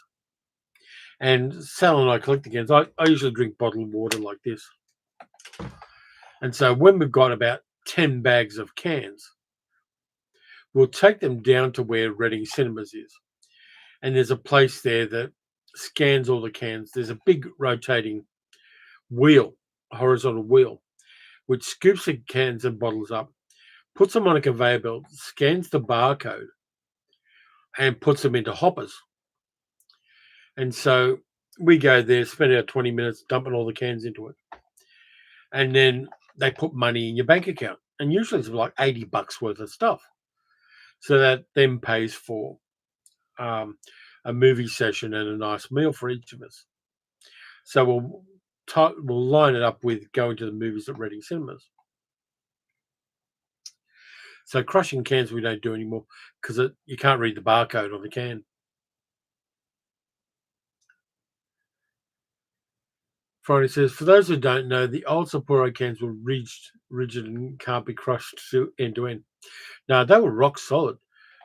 And Sal and I collect the cans. I usually drink bottled water like this. And so when we've got about 10 bags of cans, we'll take them down to where Reading Cinemas is. And there's a place there that scans all the cans. There's a big rotating wheel, a horizontal wheel, which scoops the cans and bottles up, puts them on a conveyor belt, scans the barcode, and puts them into hoppers. And so we go there, spend our 20 minutes dumping all the cans into it. And then they put money in your bank account. And usually it's like $80 worth of stuff. So that then pays for a movie session and a nice meal for each of us. So we'll line it up with going to the movies at Reading Cinemas. So crushing cans we don't do anymore because you can't read the barcode on the can. Friday says, for those who don't know, the old Sapporo cans were rigid and can't be crushed end to end. No, they were rock solid.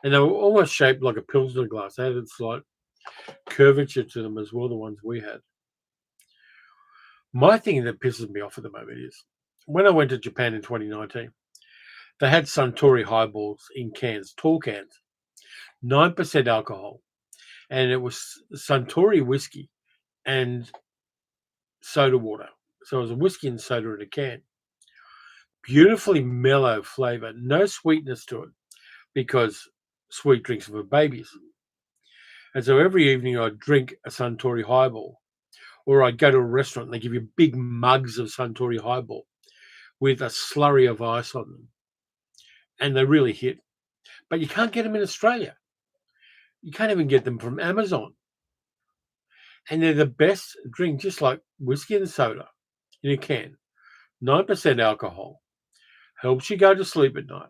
And they were almost shaped like a Pilsner glass. They had a slight curvature to them as well, the ones we had. My thing that pisses me off at the moment is when I went to Japan in 2019, they had Suntory highballs in cans, tall cans, 9% alcohol. And it was Suntory whiskey and soda water. So it was a whiskey and soda in a can. Beautifully mellow flavor, no sweetness to it because sweet drinks are for babies. And so every evening I'd drink a Suntory highball, or I'd go to a restaurant and they give you big mugs of Suntory highball with a slurry of ice on them. And they really hit. But you can't get them in Australia. You can't even get them from Amazon. And they're the best drink, just like whiskey and soda in a can. 9% alcohol. Helps you go to sleep at night.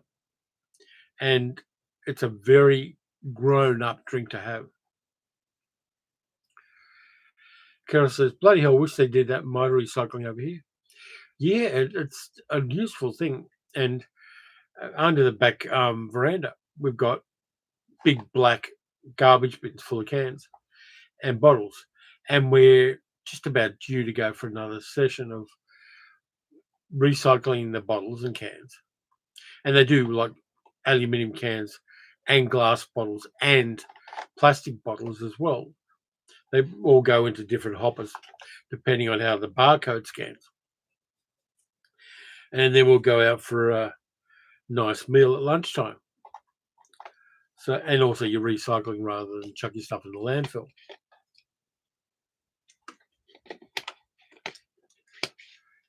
And it's a very grown-up drink to have. Carol says, bloody hell, wish they did that motor recycling over here. Yeah, it's a useful thing. And under the back veranda, we've got big black garbage bins full of cans and bottles. And we're just about due to go for another session of recycling the bottles and cans. And they do like aluminium cans and glass bottles and plastic bottles as well. They all go into different hoppers depending on how the barcode scans. And then we'll go out for a nice meal at lunchtime. So, and also you're recycling rather than chucking stuff in the landfill.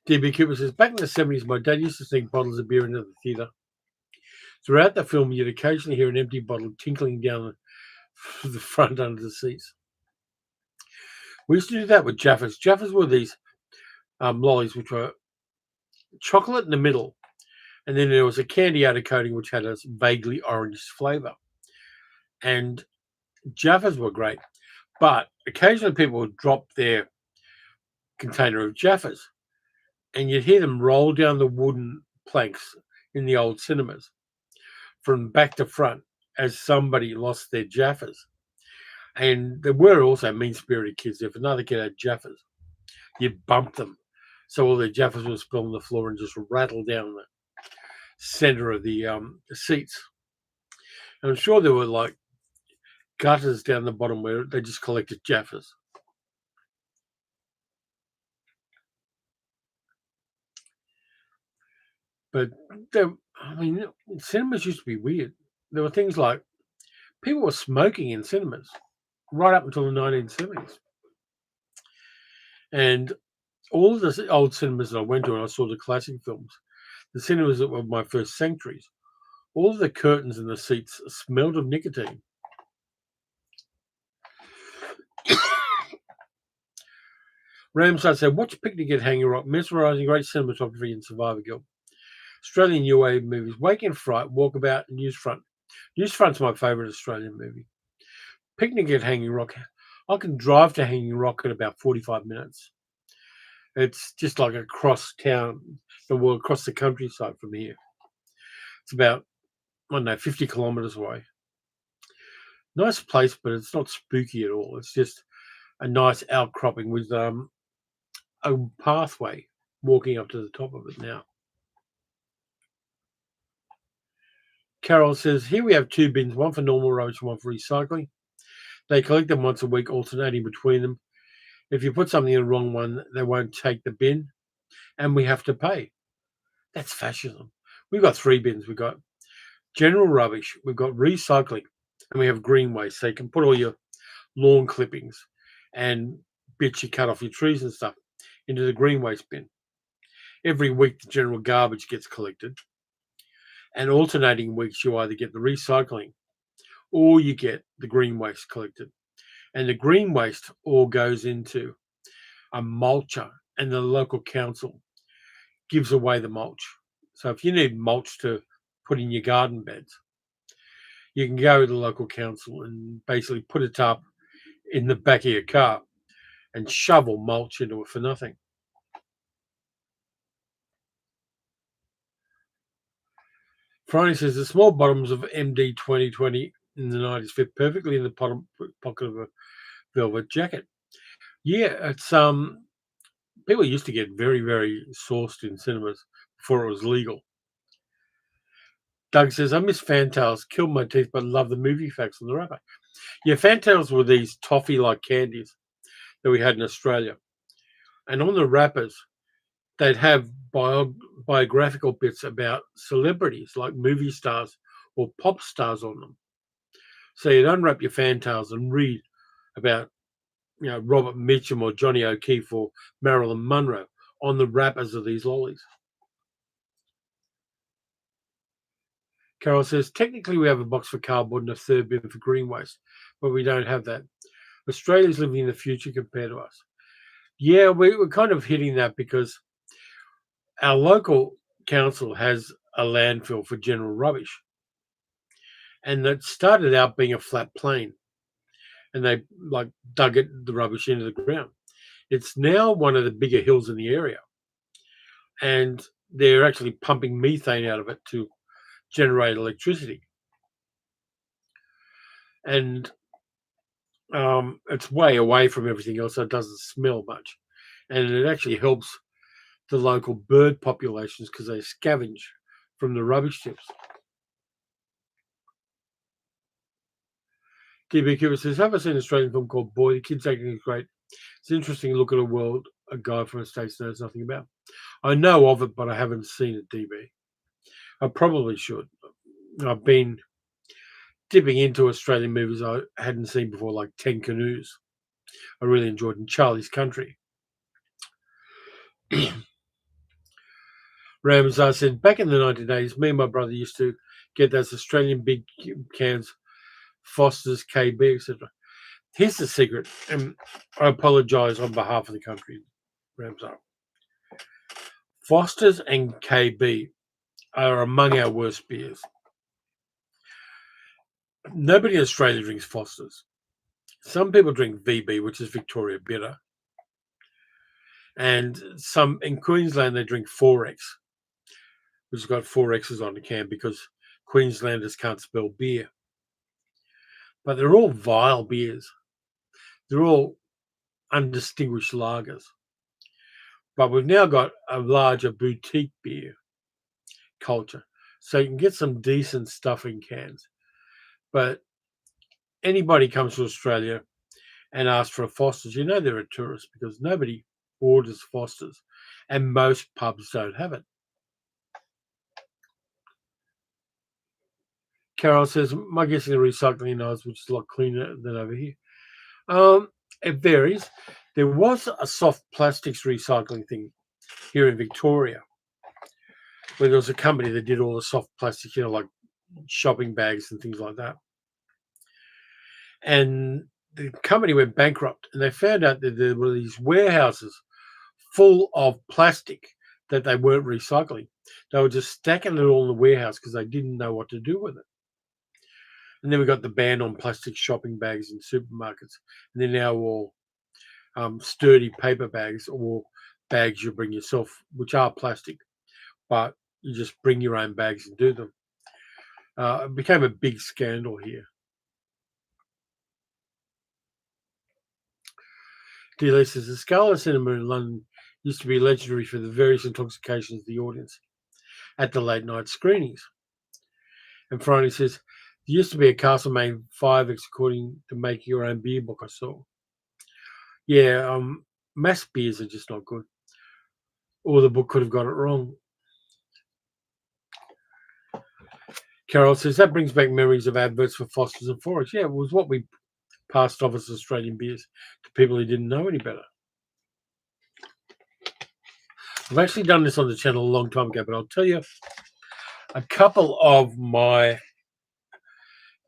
DB Cooper says, back in the 70s, my dad used to sneak bottles of beer into the theatre. Throughout the film, you'd occasionally hear an empty bottle tinkling down the front under the seats. We used to do that with Jaffas. Jaffas were these lollies which were chocolate in the middle, and then there was a candy outer coating which had a vaguely orange flavour. And Jaffas were great, but occasionally people would drop their container of Jaffas, and you'd hear them roll down the wooden planks in the old cinemas from back to front as somebody lost their Jaffas. And there were also mean-spirited kids. If another kid had Jaffas, you'd bump them. So all their Jaffas would spill on the floor and just rattle down the center of the seats. And I'm sure there were like gutters down the bottom where they just collected Jaffas. But cinemas used to be weird. There were things like people were smoking in cinemas right up until the 1970s. And all of the old cinemas that I went to and I saw the classic films, The cinemas were my first sanctuaries. All of the curtains and the seats smelled of nicotine. Ramsar said, watch Picnic at Hanging Rock, mesmerising, great cinematography and Survivor Guild. Australian New Wave movies, Wake and Fright, Walkabout, and Newsfront. Newsfront's my favourite Australian movie. Picnic at Hanging Rock. I can drive to Hanging Rock in about 45 minutes. It's just like across town, across the countryside from here. It's about, 50 kilometres away. Nice place, but it's not spooky at all. It's just a nice outcropping with a pathway walking up to the top of it now. Carol says, here we have 2 bins, one for normal rubbish and one for recycling. They collect them once a week, alternating between them. If you put something in the wrong one, they won't take the bin, and we have to pay. That's fascism. We've got 3 bins. We've got general rubbish, we've got recycling, and we have green waste. So you can put all your lawn clippings and bits you cut off your trees and stuff into the green waste bin. Every week, the general garbage gets collected. And alternating weeks, you either get the recycling or you get the green waste collected. And the green waste all goes into a mulcher, and the local council gives away the mulch. So if you need mulch to put in your garden beds, you can go to the local council and basically put it up in the back of your car and shovel mulch into it for nothing. Franny says the small bottoms of MD 2020 in the 90s fit perfectly in the pocket of a velvet jacket. Yeah, it's people used to get very, very sauced in cinemas before it was legal. Doug says, I miss Fantails, killed my teeth, but love the movie facts on the wrapper. Yeah, Fantails were these toffee-like candies that we had in Australia. And on the wrappers, they'd have biographical bits about celebrities like movie stars or pop stars on them. So you'd unwrap your Fantails and read about, Robert Mitchum or Johnny O'Keefe or Marilyn Monroe on the wrappers of these lollies. Carol says, technically we have a box for cardboard and a third bin for green waste, but we don't have that. Australia's living in the future compared to us. Yeah, we're kind of hitting that because our local council has a landfill for general rubbish. And that started out being a flat plain. And they dug the rubbish into the ground. It's now one of the bigger hills in the area. And they're actually pumping methane out of it to generate electricity. And it's way away from everything else, so it doesn't smell much. And it actually helps the local bird populations because they scavenge from the rubbish tips. DB Cooper says, have I seen an Australian film called Boy? The kids acting is great. It's an interesting look at a world a guy from the States knows nothing about. I know of it, but I haven't seen it, DB. I probably should. I've been dipping into Australian movies I hadn't seen before, like 10 Canoes. I really enjoyed in Charlie's Country. Ramsar said, back in the 1980s, me and my brother used to get those Australian big cans, Foster's, KB, etc. Here's the secret, and I apologise on behalf of the country, Ramsar. Foster's and KB are among our worst beers. Nobody in Australia drinks Foster's. Some people drink VB, which is Victoria Bitter. And some in Queensland, they drink 4X, which has got 4 X's on the can because Queenslanders can't spell beer. But they're all vile beers. They're all undistinguished lagers. But we've now got a larger boutique beer culture. So you can get some decent stuff in cans. But anybody comes to Australia and asks for a Foster's, they're a tourist because nobody orders Foster's. And most pubs don't have it. Carol says, my guessing the recycling knows, which is a lot cleaner than over here. It varies. There was a soft plastics recycling thing here in Victoria. where there was a company that did all the soft plastic, like shopping bags and things like that. And the company went bankrupt, and they found out that there were these warehouses full of plastic that they weren't recycling. They were just stacking it all in the warehouse because they didn't know what to do with it. And then we got the ban on plastic shopping bags in supermarkets, and they're now all sturdy paper bags or bags you bring yourself, which are plastic, but you just bring your own bags and do them. It became a big scandal here. D. says the Scala Cinema in London used to be legendary for the various intoxications of the audience at the late night screenings. And Friday says there used to be a Castlemaine 5X according to Make Your Own Beer book I saw. Yeah, mass beers are just not good. Or the book could have got it wrong. Carol says that brings back memories of adverts for Foster's and Forage. Yeah, it was what we passed off as Australian beers to people who didn't know any better. I've actually done this on the channel a long time ago, but I'll tell you a couple of my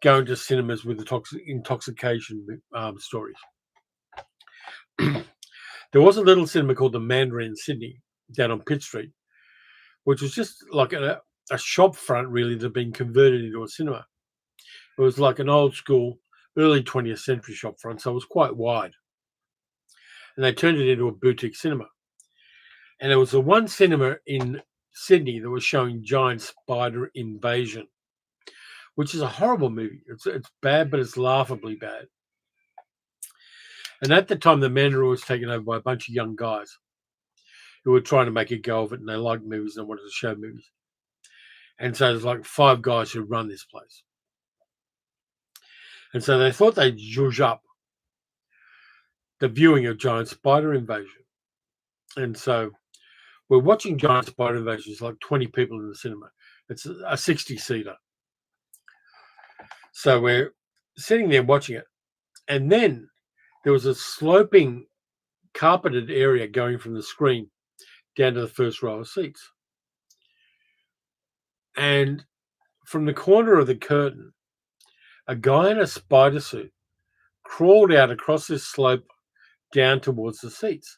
going to cinemas with intoxication stories. There was a little cinema called the Mandarin in Sydney down on Pitt Street, which was just like a shop front, really, that had been converted into a cinema. It was like an old school, early 20th century shop front, so it was quite wide. And they turned it into a boutique cinema. And there was the one cinema in Sydney that was showing Giant Spider Invasion, which is a horrible movie. It's bad, but it's laughably bad. And at the time, the Mandarin was taken over by a bunch of young guys who were trying to make a go of it, and they liked movies and wanted to show movies. And so there's like 5 guys who run this place. And so they thought they'd zhuzh up the viewing of Giant Spider Invasion. And so we're watching Giant Spider Invasion. It's like 20 people in the cinema. It's a 60-seater. So we're sitting there watching it. And then there was a sloping carpeted area going from the screen down to the first row of seats. And from the corner of the curtain, a guy in a spider suit crawled out across this slope down towards the seats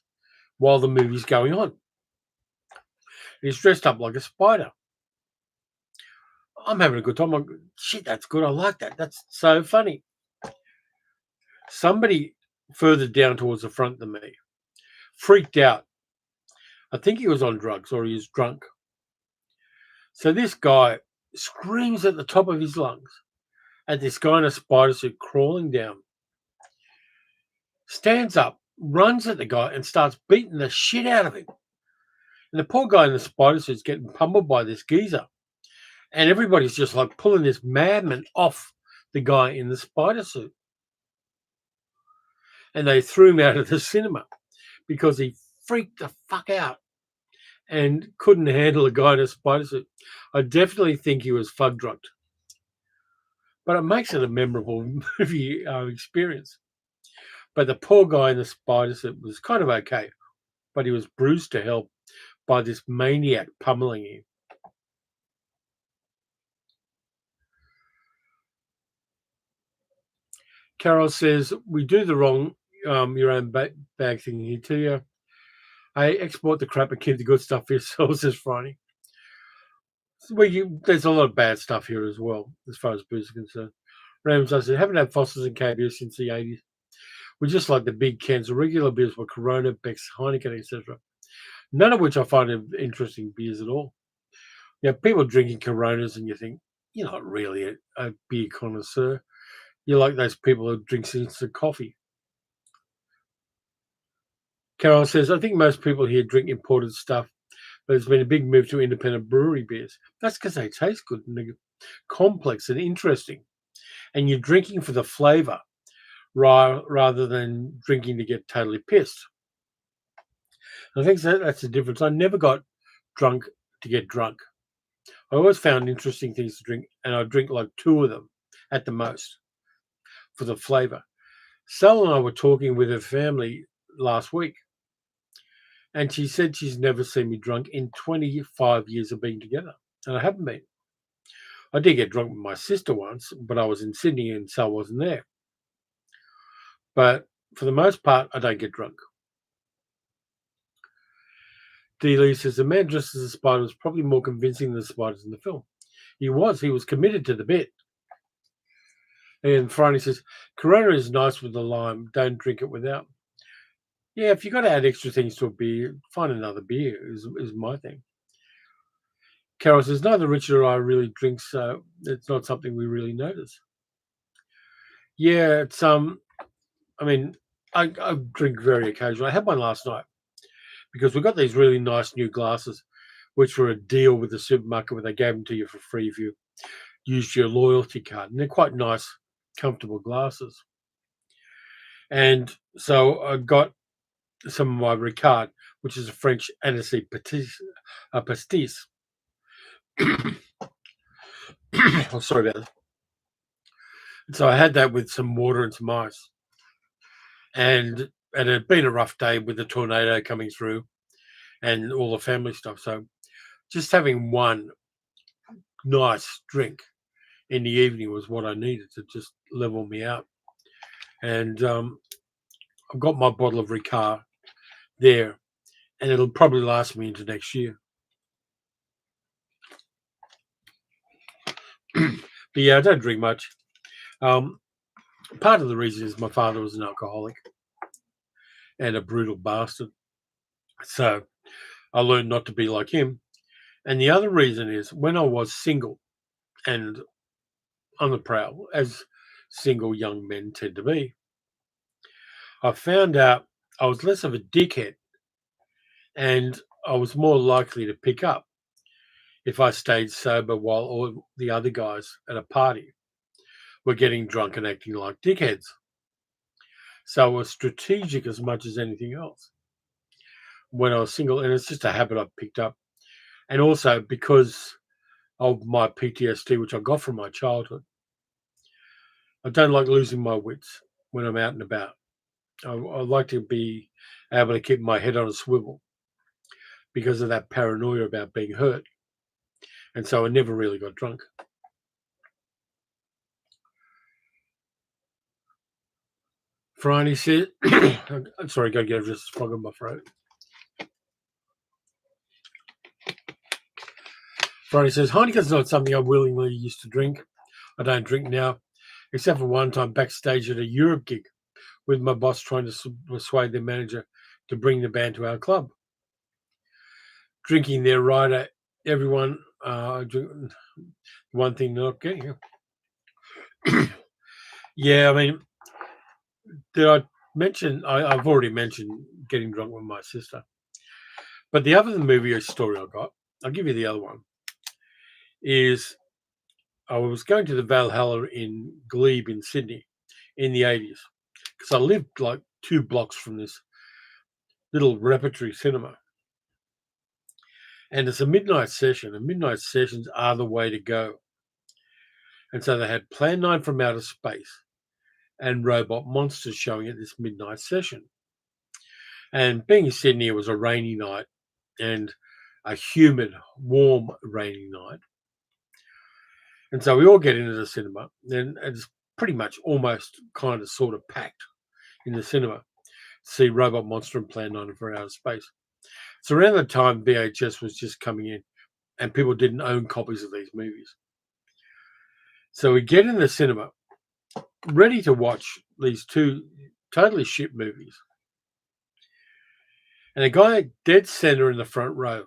while the movie's going on. He's dressed up like a spider. I'm having a good time. I'm going, shit, that's good. I like that. That's so funny. Somebody further down towards the front than me freaked out. I think he was on drugs or he was drunk. So this guy screams at the top of his lungs at this guy in a spider suit crawling down, stands up, runs at the guy and starts beating the shit out of him. And the poor guy in the spider suit's getting pummeled by this geezer. And everybody's just like pulling this madman off the guy in the spider suit. And they threw him out of the cinema because he freaked the fuck out and couldn't handle a guy in a spider suit. I definitely think he was fug drugged. But it makes it a memorable movie experience. But the poor guy in the spider suit was kind of okay, but he was bruised to hell by this maniac pummeling him. Carol says, we do the wrong, your own bag thing here to you. I export the crap and keep the good stuff for yourselves, says Friday. There's a lot of bad stuff here as well, as far as booze is concerned. Rams, I said, haven't had Fosters and KBS since the 80s. We just like the big cans of regular beers were Corona, Beck's, Heineken, etc. None of which I find interesting beers at all. People drinking Coronas and you think, you're not really a beer connoisseur. You're like those people who drink instant coffee. Carol says, I think most people here drink imported stuff, but there's been a big move to independent brewery beers. That's because they taste good and they're complex and interesting. And you're drinking for the flavour rather than drinking to get totally pissed. I think that's the difference. I never got drunk to get drunk. I always found interesting things to drink, and I drink like 2 of them at the most for the flavour. Sal and I were talking with her family last week, And she said she's never seen me drunk in 25 years of being together. And I haven't been. I did get drunk with my sister once, but I was in Sydney and so I wasn't there. But for the most part, I don't get drunk. D. Lee says the man dressed as a spider was probably more convincing than the spiders in the film. He was committed to the bit. And Friday says, Corona is nice with the lime. Don't drink it without. Yeah, if you've got to add extra things to a beer, find another beer is my thing. Carol says, neither Richard or I really drink, so it's not something we really notice. Yeah, it's I mean, I drink very occasionally. I had one last night because we got these really nice new glasses, which were a deal with the supermarket where they gave them to you for free if you used your loyalty card. And they're quite nice, comfortable glasses. And so I got some of my Ricard, which is a French Annecy pastis. Oh, sorry about that. So I had that with some water and some ice. And it had been a rough day with the tornado coming through and all the family stuff. So just having one nice drink in the evening was what I needed to just level me out. And I've got my bottle of Ricard there, and it'll probably last me into next year. But yeah, I don't drink much. Part of the reason is my father was an alcoholic and a brutal bastard. So I learned not to be like him. And the other reason is when I was single and on the prowl, as single young men tend to be, I found out I was less of a dickhead and I was more likely to pick up if I stayed sober while all the other guys at a party were getting drunk and acting like dickheads. So I was strategic as much as anything else when I was single, and it's just a habit I've picked up. And also because of my PTSD, which I got from my childhood, I don't like losing my wits when I'm out and about. I like to be able to keep my head on a swivel because of that paranoia about being hurt. And so I never really got drunk. Friday said, I'm sorry, go get just a frog in my throat. Friday says, Heineken's not something I willingly used to drink. I don't drink now, except for one time backstage at a Europe gig with my boss trying to persuade the manager to bring the band to our club. Drinking their rider, everyone, one thing not getting. Yeah, I mean, did I mention, I've already mentioned getting drunk with my sister. But the other movie story I got, I'll give you the other one, is I was going to the Valhalla in Glebe in Sydney in the 80s because I lived like 2 blocks from this little repertory cinema. And it's a midnight session, and midnight sessions are the way to go. And so they had Plan 9 from Outer Space and Robot Monsters showing at this midnight session. And being in Sydney, it was a rainy night and a humid, warm, rainy night. And so we all get into the cinema, and it's pretty much almost kind of sort of packed in the cinema to see Robot Monster and Plan 9 for Outer Space. So around the time VHS was just coming in and people didn't own copies of these movies. So we get in the cinema, ready to watch these 2 totally shit movies. And a guy dead center in the front row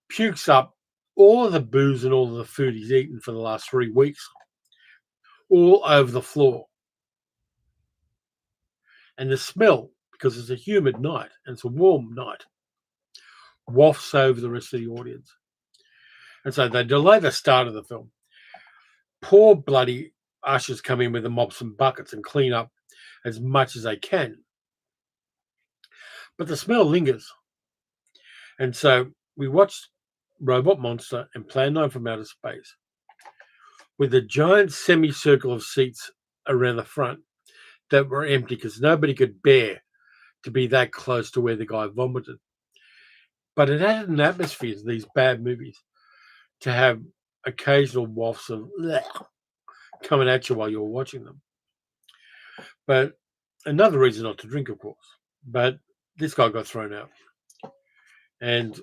pukes up all of the booze and all of the food he's eaten for the last 3 weeks all over the floor. And the smell, because it's a humid night and it's a warm night, wafts over the rest of the audience. And so they delay the start of the film. Poor bloody ushers come in with the mops and buckets and clean up as much as they can. But the smell lingers. And so we watched Robot Monster and Plan 9 from Outer Space with a giant semicircle of seats around the front that were empty because nobody could bear to be that close to where the guy vomited. But it added an atmosphere to these bad movies to have occasional wafts of coming at you while you're watching them. But another reason not to drink, of course. But this guy got thrown out. And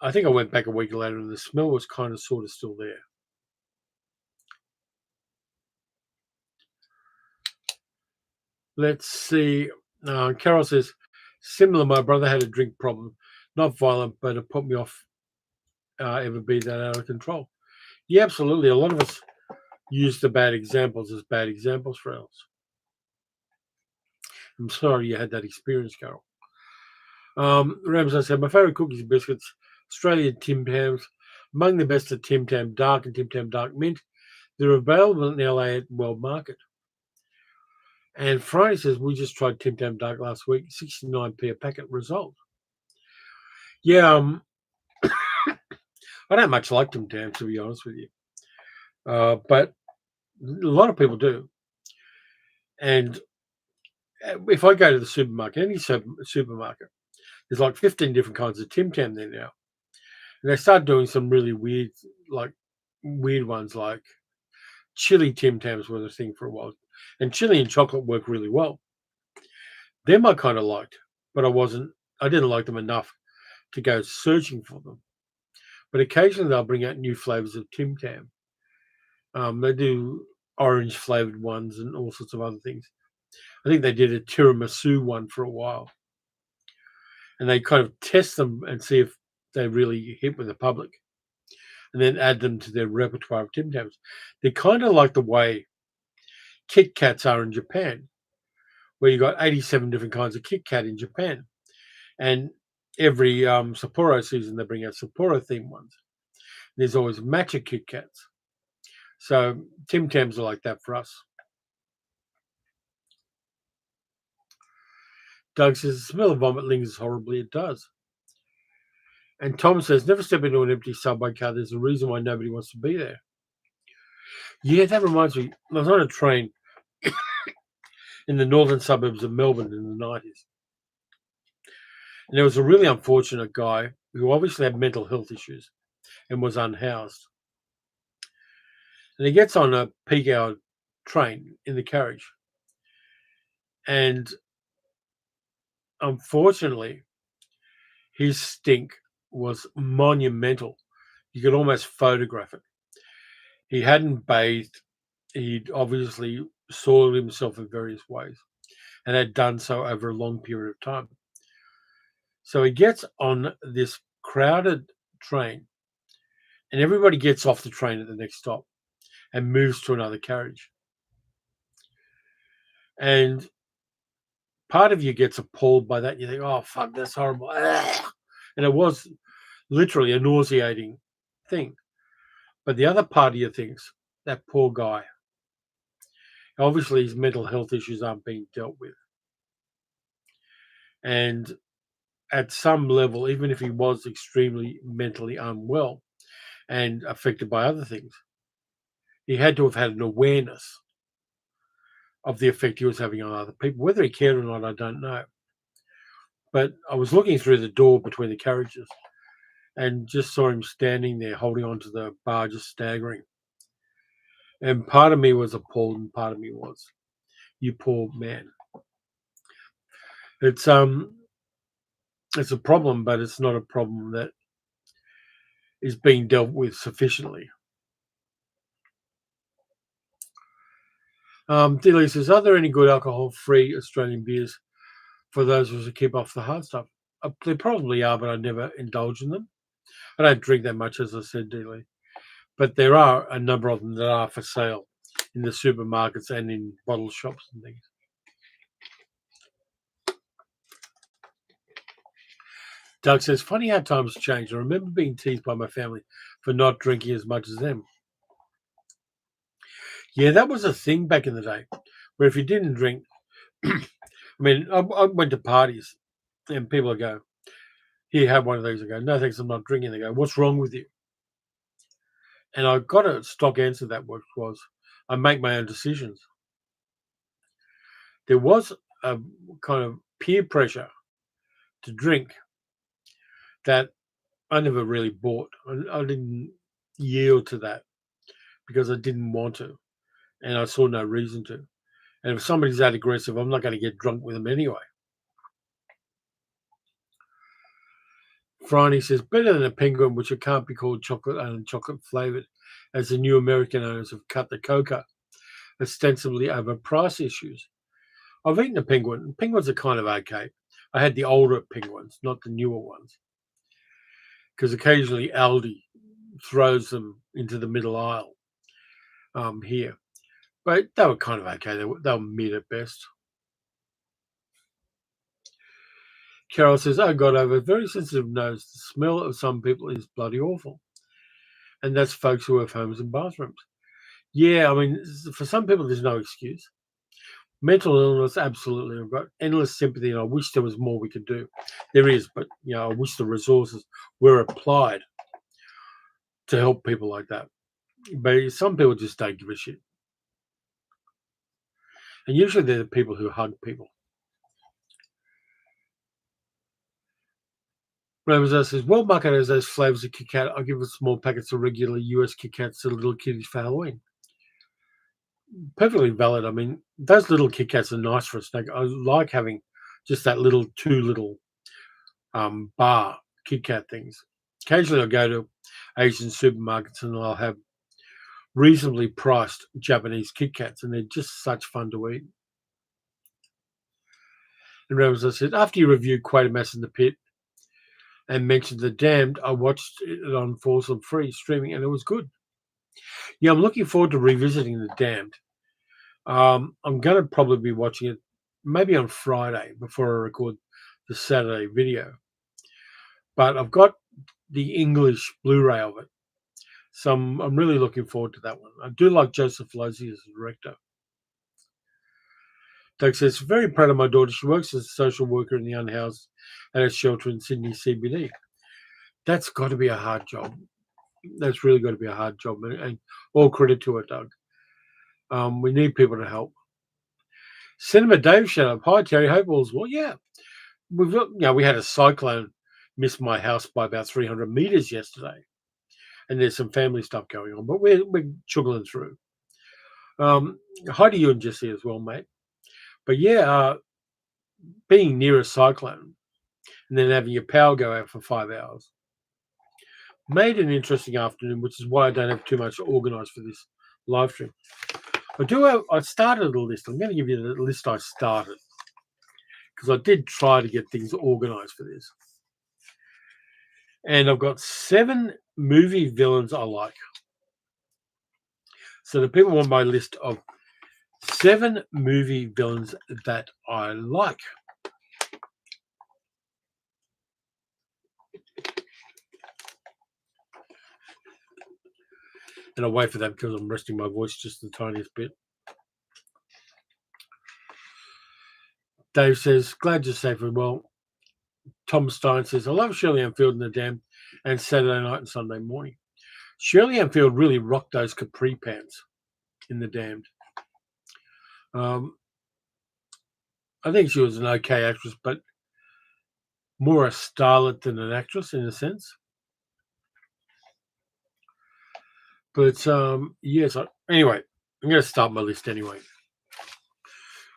I think I went back a week later and the smell was kind of sort of still there. Let's see. Carol says, similar, my brother had a drink problem. Not violent, but it put me off ever be that out of control. Yeah, absolutely. A lot of us use the bad examples as bad examples for us. I'm sorry you had that experience, Carol. Ramsay said, my favourite cookies and biscuits, Australian Tim Tams. Among the best are Tim Tam Dark and Tim Tam Dark Mint. They're available in LA at World Market. And Friday says, we just tried Tim Tam Dark last week, 69p a packet result. Yeah, I don't much like Tim Tams, to be honest with you. But a lot of people do. And if I go to the supermarket, any supermarket, there's like 15 different kinds of Tim Tam there now. And they start doing some really weird ones like chili Tim Tams were the thing for a while. And chili and chocolate work really well. Them I kind of liked, but I didn't like them enough to go searching for them. But occasionally they'll bring out new flavors of Tim Tam. They do orange flavored ones and all sorts of other things. I think they did a tiramisu one for a while. And they kind of test them and see if they really hit with the public. And then add them to their repertoire of Tim Tams. They're kind of like the way Kit Kats are in Japan, where you got 87 different kinds of Kit Kat in Japan. And every Sapporo season, they bring out Sapporo-themed ones. There's always matcha Kit Kats. So Tim Tams are like that for us. Doug says, the smell of vomit lingers horribly. It does. And Tom says, never step into an empty subway car. There's a reason why nobody wants to be there. Yeah, that reminds me. I was on a train in the northern suburbs of Melbourne in the 90s. And there was a really unfortunate guy who obviously had mental health issues and was unhoused. And he gets on a peak hour train in the carriage. And unfortunately, his stink was monumental. You could almost photograph it. He hadn't bathed. He'd obviously soiled himself in various ways and had done so over a long period of time. So he gets on this crowded train and everybody gets off the train at the next stop and moves to another carriage. And part of you gets appalled by that. You think, oh, fuck, that's horrible. And it was literally a nauseating thing. But the other part of you thinks, that poor guy. Obviously, his mental health issues aren't being dealt with. And at some level, even if he was extremely mentally unwell and affected by other things, he had to have had an awareness of the effect he was having on other people. Whether he cared or not, I don't know. But I was looking through the door between the carriages and just saw him standing there holding onto the bar, just staggering. And part of me was appalled and part of me was, you poor man. It's a problem, but it's not a problem that is being dealt with sufficiently. Dilly says, are there any good alcohol-free Australian beers for those of us who keep off the hard stuff? There probably are, but I never indulge in them. I don't drink that much, as I said, Dilly. But there are a number of them that are for sale in the supermarkets and in bottle shops and things. Doug says, funny how times change. I remember being teased by my family for not drinking as much as them. Yeah, that was a thing back in the day, where if you didn't drink, I mean, I went to parties and people would go, here, have one of these. I go, no, thanks, I'm not drinking. They go, what's wrong with you? And I got a stock answer to that, which was, I make my own decisions. There was a kind of peer pressure to drink, that I never really bought. I didn't yield to that because I didn't want to, and I saw no reason to. And if somebody's that aggressive, I'm not going to get drunk with them anyway. Franny says, better than a penguin, which it can't be called chocolate and chocolate flavoured, as the new American owners have cut the cocoa, ostensibly over price issues. I've eaten a penguin. Penguins are kind of okay. I had the older penguins, not the newer ones, because occasionally Aldi throws them into the middle aisle here. But they were kind of okay. They were mid at best. Carol says, oh God, I have a very sensitive nose. The smell of some people is bloody awful. And that's folks who have homes and bathrooms. Yeah, I mean, for some people, there's no excuse. Mental illness, absolutely. I've got endless sympathy, and I wish there was more we could do. There is, but I wish the resources were applied to help people like that. But some people just don't give a shit. And usually they're the people who hug people. Ramazan says, well, market has those flavors of Kit Kat. I give it small packets of regular US Kit Kats to little kiddies for Halloween. Perfectly valid. I mean, those little Kit Kats are nice for a snack. I like having just that two little bar Kit Kat things. Occasionally I'll go to Asian supermarkets and I'll have reasonably priced Japanese Kit Kats, and they're just such fun to eat. And Ramazan said, after you reviewed Quatermass in the Pit and mentioned The Damned, I watched it on Foursome Free streaming, and it was good. Yeah, I'm looking forward to revisiting The Damned. I'm going to probably be watching it maybe on Friday before I record the Saturday video. But I've got the English Blu-ray of it, so I'm really looking forward to that one. I do like Joseph Losey as a director. Doug says, very proud of my daughter. She works as a social worker in the unhoused at a shelter in Sydney CBD. That's got to be a hard job. That's really got to be a hard job, and all credit to her, Doug. We need people to help. Cinema Dave shut up. Hi, Terry. Hope all's well. Yeah, we had a cyclone miss my house by about 300 meters yesterday, and there's some family stuff going on, but we're chugging through. Hi to you and Jesse as well, mate. But yeah, being near a cyclone and then having your power go out for 5 hours made an interesting afternoon, which is why I don't have too much to organise for this live stream. I started a list. I'm going to give you the list I started because I did try to get things organised for this. And I've got 7 movie villains I like. So the people want my list of 7 movie villains that I like. And I'll wait for that because I'm resting my voice just the tiniest bit. Dave says, glad you're safe and well. Tom Stein says, I love Shirley Ann Field in The Damned and Saturday night and Sunday morning. Shirley Ann Field really rocked those capri pants in The Damned. I think she was an okay actress, but more a starlet than an actress in a sense. But yes, anyway, I'm going to start my list anyway.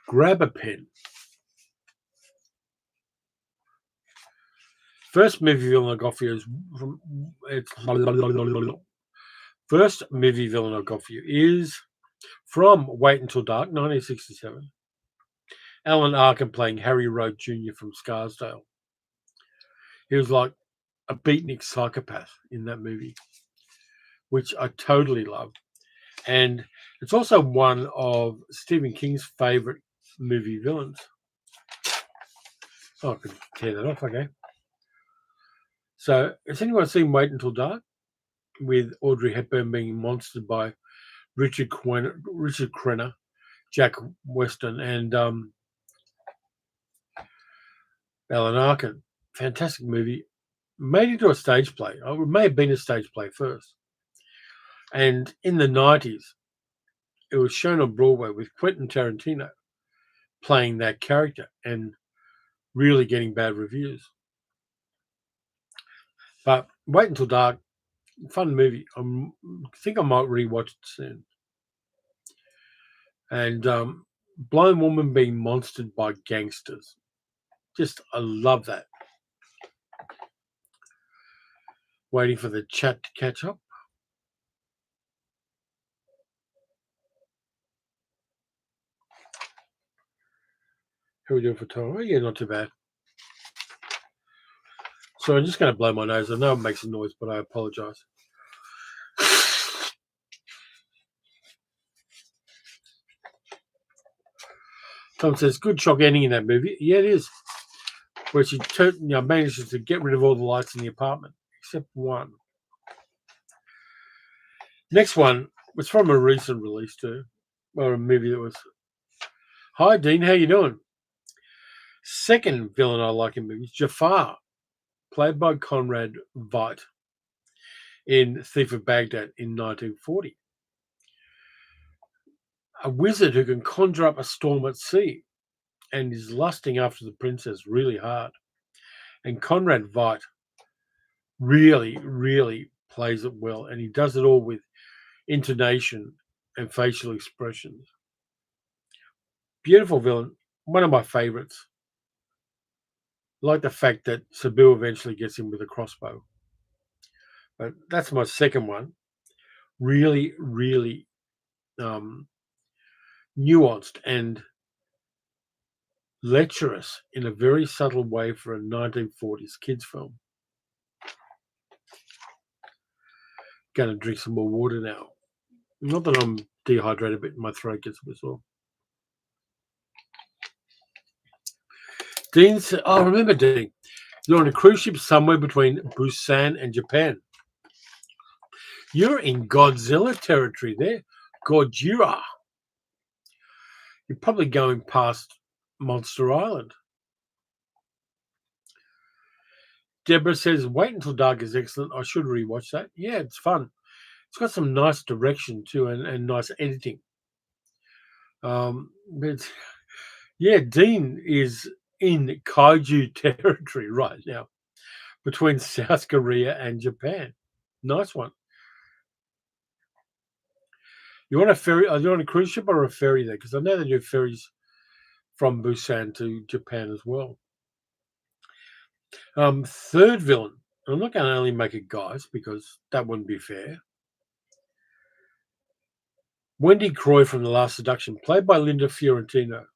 Grab a pen. First movie villain I got for you is from Wait Until Dark, 1967. Alan Arkin playing Harry Road Jr. from Scarsdale. He was like a beatnik psychopath in that movie, which I totally love. And it's also one of Stephen King's favourite movie villains. Oh, I could tear that off, okay. So, has anyone seen Wait Until Dark? With Audrey Hepburn being monstered by Richard Crenna, Jack Weston, and Alan Arkin. Fantastic movie. Made into a stage play. It may have been a stage play first. And in the 90s, it was shown on Broadway with Quentin Tarantino playing that character and really getting bad reviews. But Wait Until Dark, fun movie. I think I might rewatch it soon. And Blind Woman being monstered by gangsters. Just, I love that. Waiting for the chat to catch up. How are we doing for time? Oh, yeah, not too bad. So I'm just going to blow my nose. I know it makes a noise, but I apologize. Tom says, good shock ending in that movie. Yeah, it is. Where she manages to get rid of all the lights in the apartment, except one. Next one was from a recent release too, or a movie that was. Hi, Dean. How you doing? Second villain I like in movies, Jafar, played by Conrad Veidt in Thief of Baghdad in 1940. A wizard who can conjure up a storm at sea and is lusting after the princess really hard. And Conrad Veidt really, really plays it well, and he does it all with intonation and facial expressions. Beautiful villain, one of my favorites. I like the fact that Sabu eventually gets him with a crossbow. But that's my second one. Really, really nuanced and lecherous in a very subtle way for a 1940s kids film. Gonna drink some more water now. Not that I'm dehydrated, but my throat gets a bit sore. Dean said, oh, remember, Dean, you're on a cruise ship somewhere between Busan and Japan. You're in Godzilla territory there. Gojira. You're probably going past Monster Island. Deborah says, Wait Until Dark is excellent. I should rewatch that. Yeah, it's fun. It's got some nice direction too and nice editing. But yeah, Dean is in kaiju territory right now between South Korea and Japan. Nice one. You on a ferry? Are you on a cruise ship or a ferry there? Because I know they do ferries from Busan to Japan as well. Third villain. I'm not going to only make it guys because that wouldn't be fair. Wendy Croy from The Last Seduction, played by Linda Fiorentino.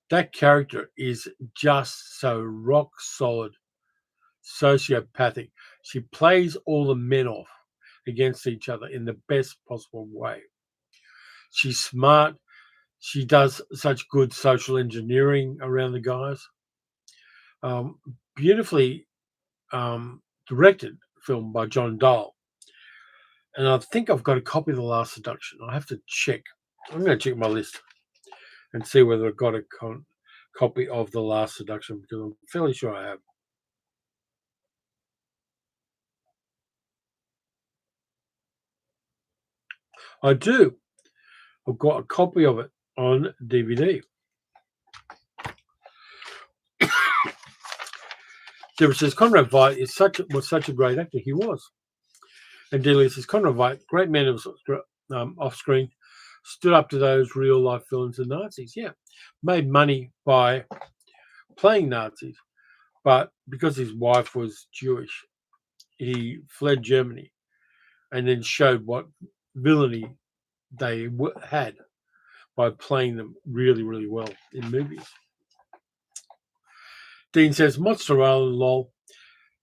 That character is just so rock solid, sociopathic. She plays all the men off against each other in the best possible way. She's smart. She does such good social engineering around the guys. Beautifully directed film by John Dahl. And I think I've got a copy of The Last Seduction. I have to check. I'm going to check my list and see whether I've got a copy of The Last Seduction because I'm fairly sure I have. I do. I've got a copy of it on DVD. Deborah says Conrad Veidt was such a great actor. He was. And Delia says Conrad Veidt, great man off screen, stood up to those real life villains and Nazis. Yeah, made money by playing Nazis, but because his wife was Jewish, he fled Germany and then showed what villainy they had by playing them really, really well in movies. Dean says, Monster Island, lol.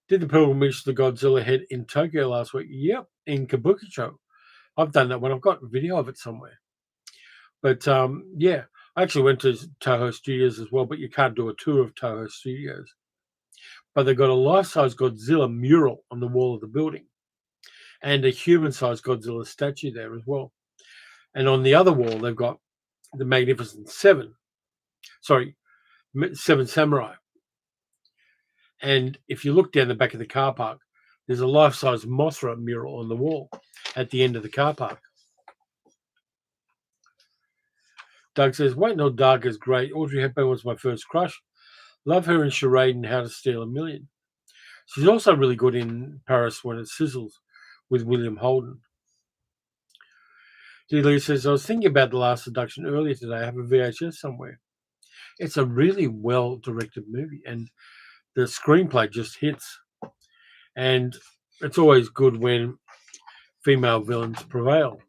Did the pilgrimage to the Godzilla head in Tokyo last week? Yep, in Kabukicho. I've done that one. I've got a video of it somewhere. But yeah, I actually went to Toho Studios as well, but you can't do a tour of Toho Studios. But they've got a life-size Godzilla mural on the wall of the building and a human-sized Godzilla statue there as well. And on the other wall, they've got the Magnificent Seven. Sorry, Seven Samurai. And if you look down the back of the car park, there's a life-size Mothra mural on the wall at the end of the car park. Doug says, Wait Until Dark is great. Audrey Hepburn was my first crush. Love her in Charade and How to Steal a Million. She's also really good in Paris When It Sizzles with William Holden. Delia says, I was thinking about The Last Seduction earlier today. I have a VHS somewhere. It's a really well-directed movie, and the screenplay just hits. And it's always good when female villains prevail.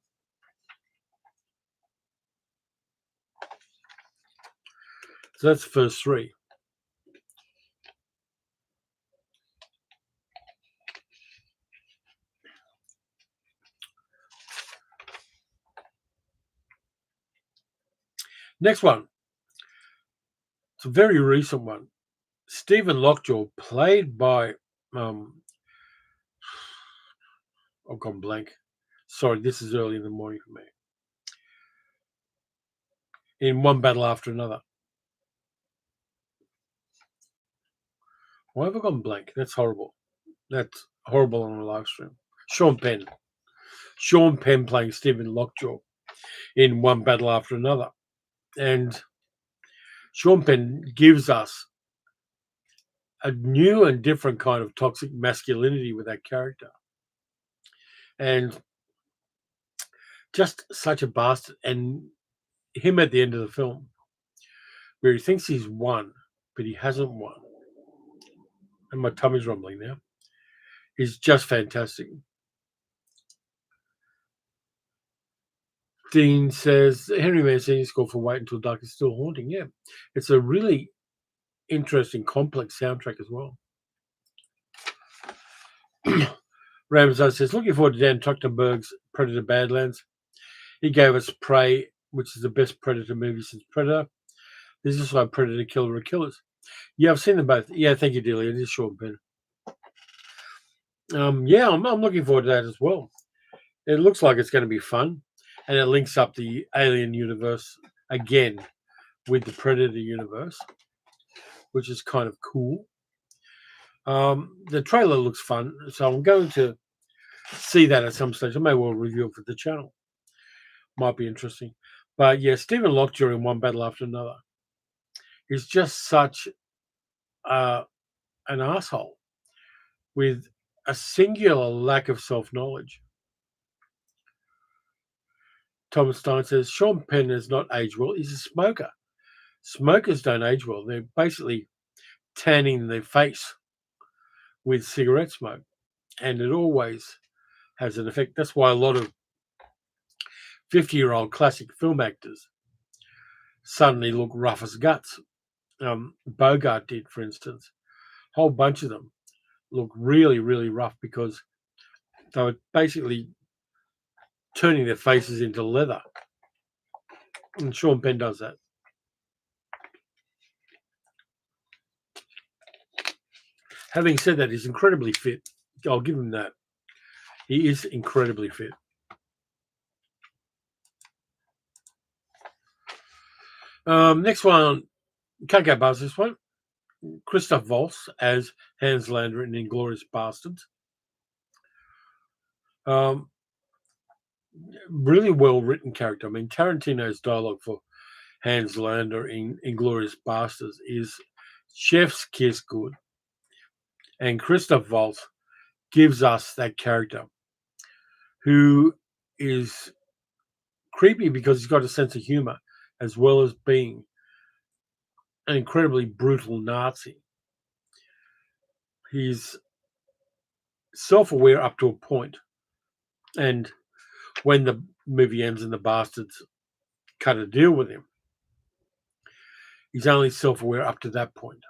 So that's the first three. Next one. It's a very recent one. Stephen Lockjaw, played by I've gone blank. Sorry, this is early in the morning for me. In One Battle After Another. Why have I gone blank? That's horrible. That's horrible on a live stream. Sean Penn. Sean Penn playing Stephen Lockjaw in One Battle After Another. And Sean Penn gives us a new and different kind of toxic masculinity with that character. And just such a bastard. And him at the end of the film, where he thinks he's won, but he hasn't won. And my tummy's rumbling now. He's just fantastic. Dean says, Henry Mancini score for Wait Until Dark is Still Haunting. Yeah, it's a really interesting, complex soundtrack as well. Ramsey says, looking forward to Dan Trachtenberg's Predator Badlands. He gave us Prey, which is the best Predator movie since Predator. This is like Predator Killer of Killers. Yeah, I've seen them both. Yeah, thank you, Delia. It is Sean Penn. Yeah, I'm looking forward to that as well. It looks like it's going to be fun, and it links up the Alien universe again with the Predator universe, which is kind of cool. The trailer looks fun, so I'm going to see that at some stage. I may well review it for the channel. Might be interesting. But yeah, Stephen Lockjaw in One Battle After Another is just such an asshole with a singular lack of self-knowledge. Thomas Stein says, Sean Penn has not aged well. He's a smoker. Smokers don't age well. They're basically tanning their face with cigarette smoke. And it always has an effect. That's why a lot of 50-year-old classic film actors suddenly look rough as guts. Bogart did, for instance. A whole bunch of them look really, really rough because they were basically turning their faces into leather. And Sean Penn does that. Having said that, he's incredibly fit. I'll give him that. He is incredibly fit. Next one, can't go past this one. Christoph Waltz as Hans Lander in Inglourious Bastards. Really well written character. I mean, Tarantino's dialogue for Hans Lander in Inglourious Bastards is chef's kiss good. And Christoph Waltz gives us that character who is creepy because he's got a sense of humor as well as being an incredibly brutal Nazi. He's self-aware up to a point. And when the movie ends and the bastards cut a deal with him, he's only self-aware up to that point.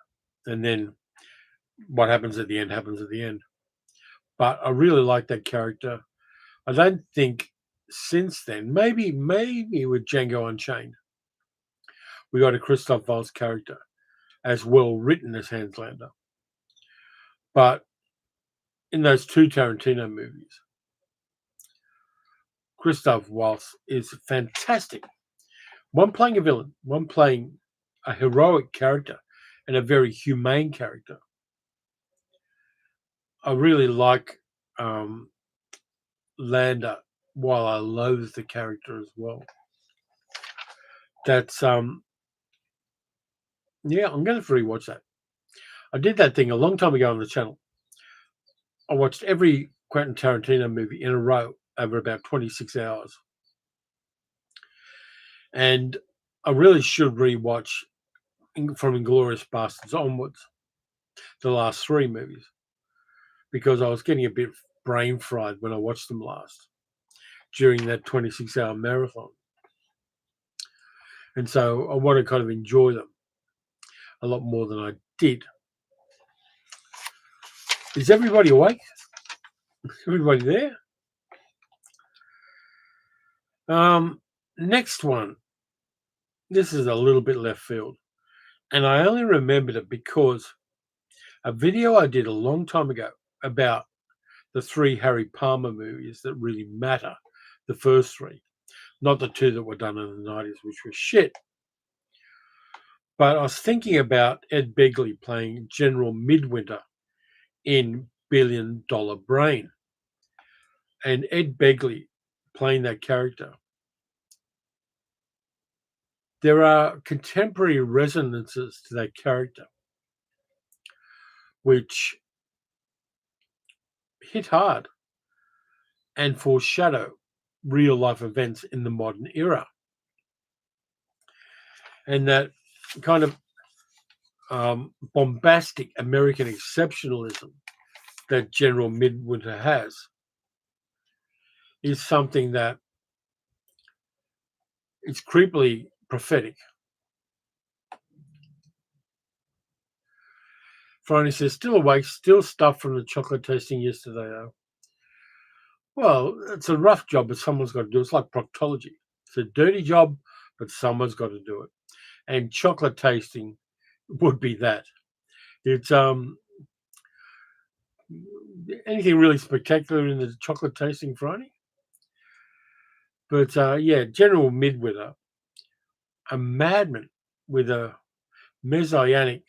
And then what happens at the end happens at the end. But I really like that character. I don't think since then, maybe with Django Unchained, we got a Christoph Waltz character as well written as Hans Lander. But in those two Tarantino movies, Christoph Waltz is fantastic. One playing a villain, one playing a heroic character and a very humane character. I really like Lander while I loathe the character as well. That's yeah, I'm going to rewatch that. I did that thing a long time ago on the channel I watched every Quentin Tarantino movie in a row over about 26 hours. And I really should rewatch from Inglourious Bastards onwards, the last 3 movies, because I was getting a bit brain fried when I watched them last during that 26-hour marathon. And so I want to kind of enjoy them a lot more than I did. Is everybody awake? Everybody there? Next one. This is a little bit left field. And I only remembered it because a video I did a long time ago about the 3 Harry Palmer movies that really matter, the first 3, not the 2 that were done in the 90s, which were shit. But I was thinking about Ed Begley playing General Midwinter in Billion Dollar Brain. And Ed Begley playing that character. There are contemporary resonances to that character which hit hard and foreshadow real life events in the modern era. And that kind of bombastic American exceptionalism that General Midwinter has is something that is creepily prophetic. Franny says, still awake, still stuffed from the chocolate tasting yesterday, though. Well, it's a rough job, but someone's got to do it. It's like proctology. It's a dirty job, but someone's got to do it. And chocolate tasting would be that. It's anything really spectacular in the chocolate tasting, Franny? But yeah, General Midwinter, a madman with a messianic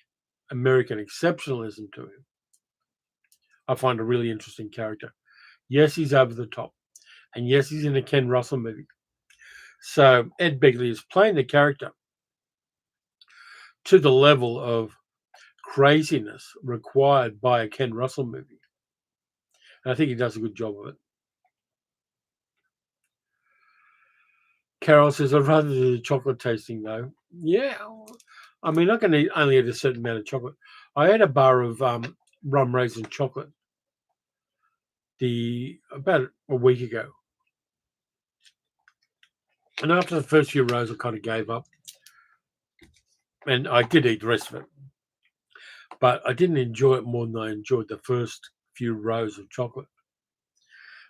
American exceptionalism to him. I find a really interesting character. Yes, he's over the top. And yes, he's in a Ken Russell movie. So Ed Begley is playing the character to the level of craziness required by a Ken Russell movie. And I think he does a good job of it. Carol says, I'd rather do the chocolate tasting, though. Yeah. I mean, I can only eat a certain amount of chocolate. I had a bar of rum raisin chocolate about a week ago. And after the first few rows, I kind of gave up. And I did eat the rest of it. But I didn't enjoy it more than I enjoyed the first few rows of chocolate.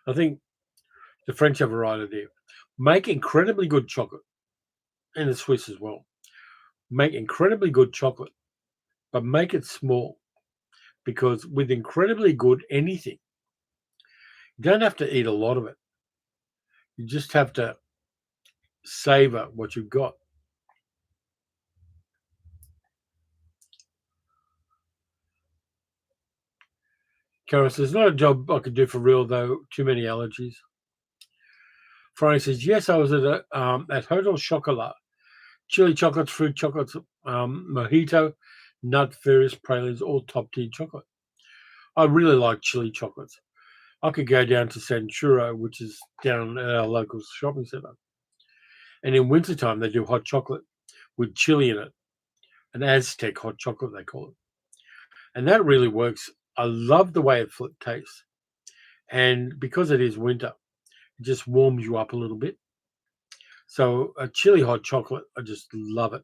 I think the French have a right idea. Make incredibly good chocolate, and the Swiss as well. Make incredibly good chocolate, but make it small. Because with incredibly good anything, you don't have to eat a lot of it. You just have to savor what you've got. Carol says, not a job I could do for real, though. Too many allergies. Friday says, yes, I was at Hotel Chocolat. Chili chocolates, fruit chocolates, mojito, nut, various pralines, all top-tier chocolate. I really like chili chocolates. I could go down to Centuro, which is down at our local shopping centre. And in wintertime, they do hot chocolate with chili in it. An Aztec hot chocolate, they call it. And that really works. I love the way it tastes. And because it is winter, it just warms you up a little bit. So a chili hot chocolate, I just love it.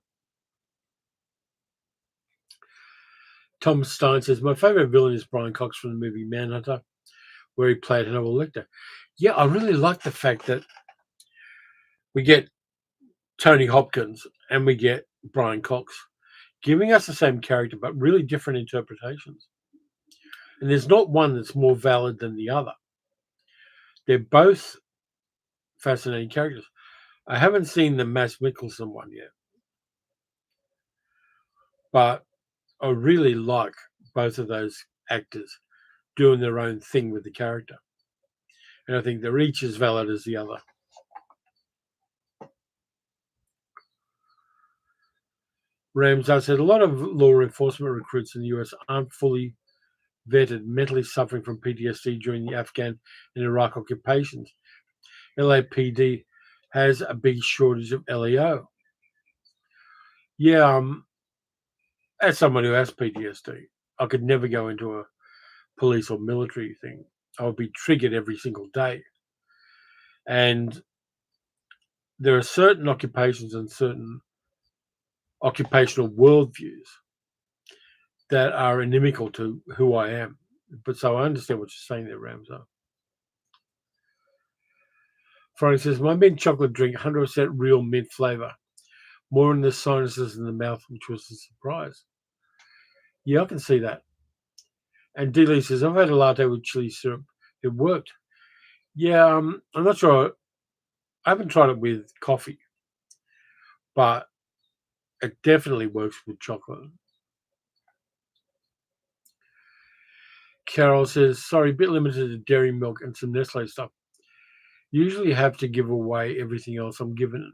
Tom Stein says, my favourite villain is Brian Cox from the movie Manhunter, where he played Hannibal Lecter. Yeah, I really like the fact that we get Tony Hopkins and we get Brian Cox giving us the same character, but really different interpretations. And there's not one that's more valid than the other. They're both fascinating characters. I haven't seen the Mads Mikkelsen one yet, but I really like both of those actors doing their own thing with the character. And I think they're each as valid as the other. Rams, I said, a lot of law enforcement recruits in the US aren't fully vetted mentally suffering from PTSD during the Afghan and Iraq occupations. LAPD has a big shortage of LEO. Yeah, as someone who has PTSD, I could never go into a police or military thing. I would be triggered every single day. And there are certain occupations and certain occupational worldviews that are inimical to who I am. But so I understand what you're saying there, Ramsar. Frank says, my mint chocolate drink, 100% real mint flavour. More in the sinuses than the mouth, which was a surprise. Yeah, I can see that. And D. Lee says, I've had a latte with chili syrup. It worked. Yeah, I'm not sure. I haven't tried it with coffee, but it definitely works with chocolate. Carol says, sorry, a bit limited to dairy milk and some Nestle stuff. Usually have to give away everything else I'm given.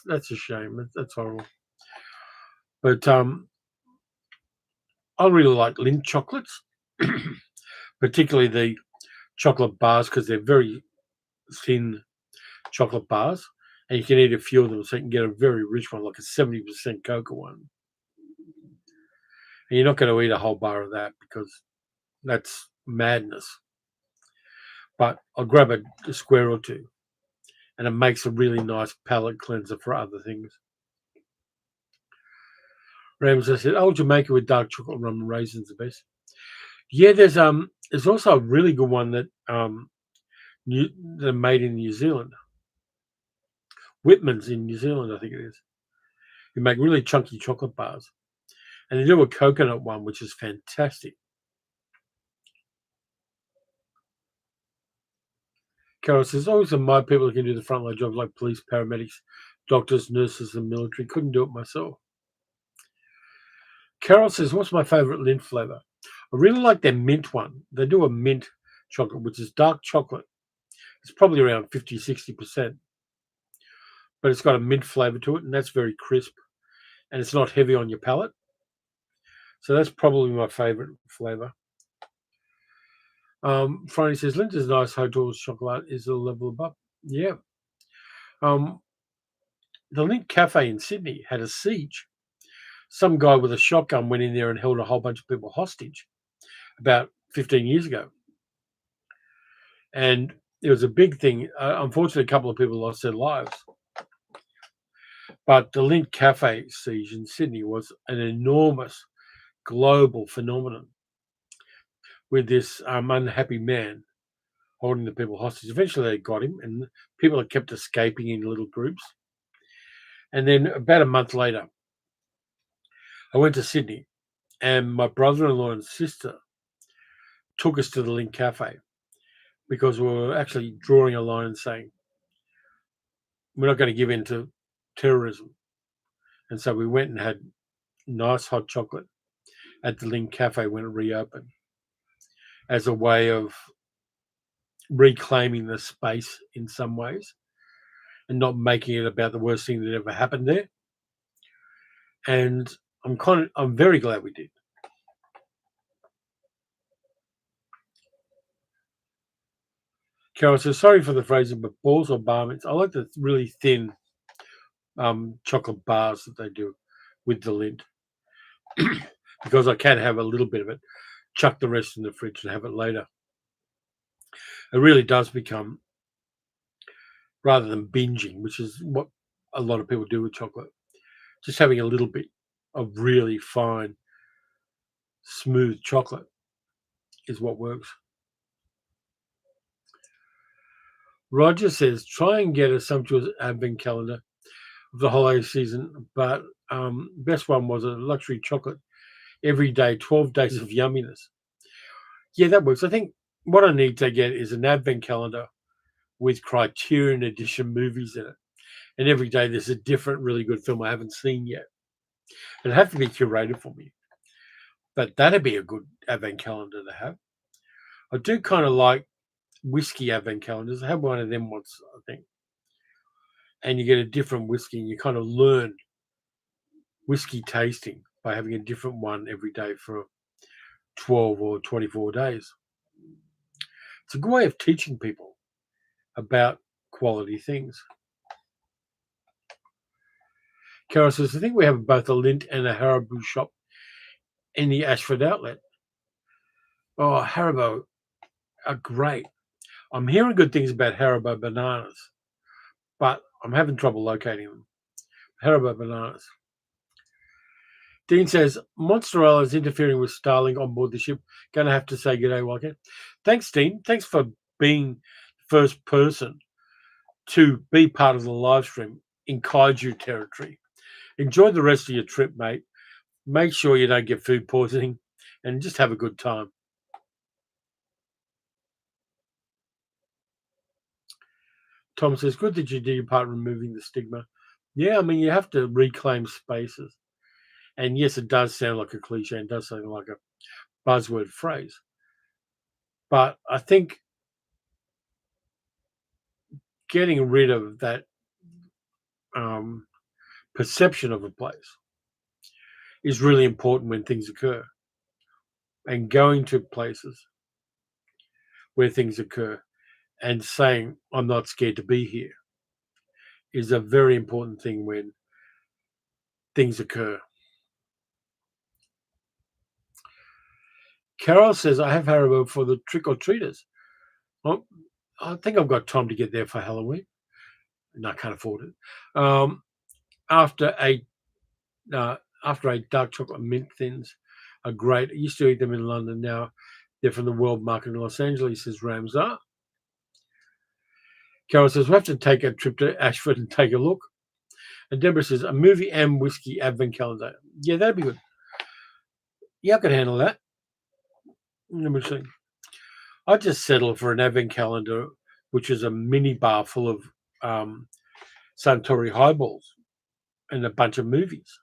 That's a shame. That's horrible. But I really like Lindt chocolates, particularly the chocolate bars because they're very thin chocolate bars, and you can eat a few of them, so you can get a very rich one, like a 70% cocoa one. And you're not going to eat a whole bar of that because that's madness. But I'll grab a square or two, and it makes a really nice palate cleanser for other things. Rams, I said, oh, Jamaica with dark chocolate rum and raisins the best. Yeah, there's also a really good one that they're made in New Zealand. Whitman's in New Zealand, I think it is. You make really chunky chocolate bars. And they do a coconut one, which is fantastic. Carol says, always admire people who can do the frontline jobs like police, paramedics, doctors, nurses, and military. Couldn't do it myself. Carol says, what's my favourite Lindt flavour? I really like their mint one. They do a mint chocolate, which is dark chocolate. It's probably around 50, 60%. But it's got a mint flavour to it, and that's very crisp. And it's not heavy on your palate. So that's probably my favourite flavour. Friday says, Lindt is nice. Hotel's chocolate is a level above. Yeah. The Lindt Cafe in Sydney had a siege. Some guy with a shotgun went in there and held a whole bunch of people hostage about 15 years ago. And it was a big thing. Unfortunately, a couple of people lost their lives. But the Lindt Cafe siege in Sydney was an enormous global phenomenon with this unhappy man holding the people hostage. Eventually, they got him, and people had kept escaping in little groups. And then about a month later, I went to Sydney, and my brother-in-law and sister took us to the Lindt Cafe because we were actually drawing a line and saying, we're not going to give in to terrorism. And so we went and had nice hot chocolate at the Lindt Cafe when it reopened as a way of reclaiming the space in some ways and not making it about the worst thing that ever happened there. And I'm very glad we did. Carol says, sorry for the phrasing, but balls or bar mints. I like the really thin chocolate bars that they do with the Lindt because I can have a little bit of it, chuck the rest in the fridge and have it later. It really does become, rather than binging, which is what a lot of people do with chocolate, just having a little bit of really fine, smooth chocolate is what works. Roger says, try and get a sumptuous advent calendar of the holiday season, but best one was a luxury chocolate every day, 12 days of yumminess. Yeah, that works. I think what I need to get is an advent calendar with Criterion Edition movies in it. And every day there's a different really good film I haven't seen yet. It'd have to be curated for me. But that'd be a good advent calendar to have. I do kind of like whiskey advent calendars. I had one of them once, I think. And you get a different whiskey and you kind of learn whiskey tasting by having a different one every day for 12 or 24 days. It's a good way of teaching people about quality things. Carol says, I think we have both a Lindt and a Haribo shop in the Ashford outlet. Oh, Haribo are great. I'm hearing good things about Haribo bananas, but I'm having trouble locating them. Haribo bananas. Dean says, Mozzarella is interfering with Starlink on board the ship. Going to have to say good day, Wildcat. Thanks, Dean. Thanks for being the first person to be part of the live stream in Kaiju territory. Enjoy the rest of your trip, mate. Make sure you don't get food poisoning and just have a good time. Tom says, good that you did your part removing the stigma. Yeah, I mean, you have to reclaim spaces. And yes, it does sound like a cliche and does sound like a buzzword phrase. But I think getting rid of that perception of a place is really important when things occur. And going to places where things occur and saying, I'm not scared to be here, is a very important thing when things occur. Carol says, I have Haribo for the trick-or-treaters. Well, I think I've got time to get there for Halloween. No, I can't afford it. After a dark chocolate mint thins are great. I used to eat them in London. Now they're from the World Market in Los Angeles, says Ramsar. Carol says, we have to take a trip to Ashford and take a look. And Deborah says, a movie and whiskey advent calendar. Yeah, that'd be good. Yeah, I could handle that. Let me see. I'd just settle for an advent calendar, which is a mini bar full of Suntory highballs and a bunch of movies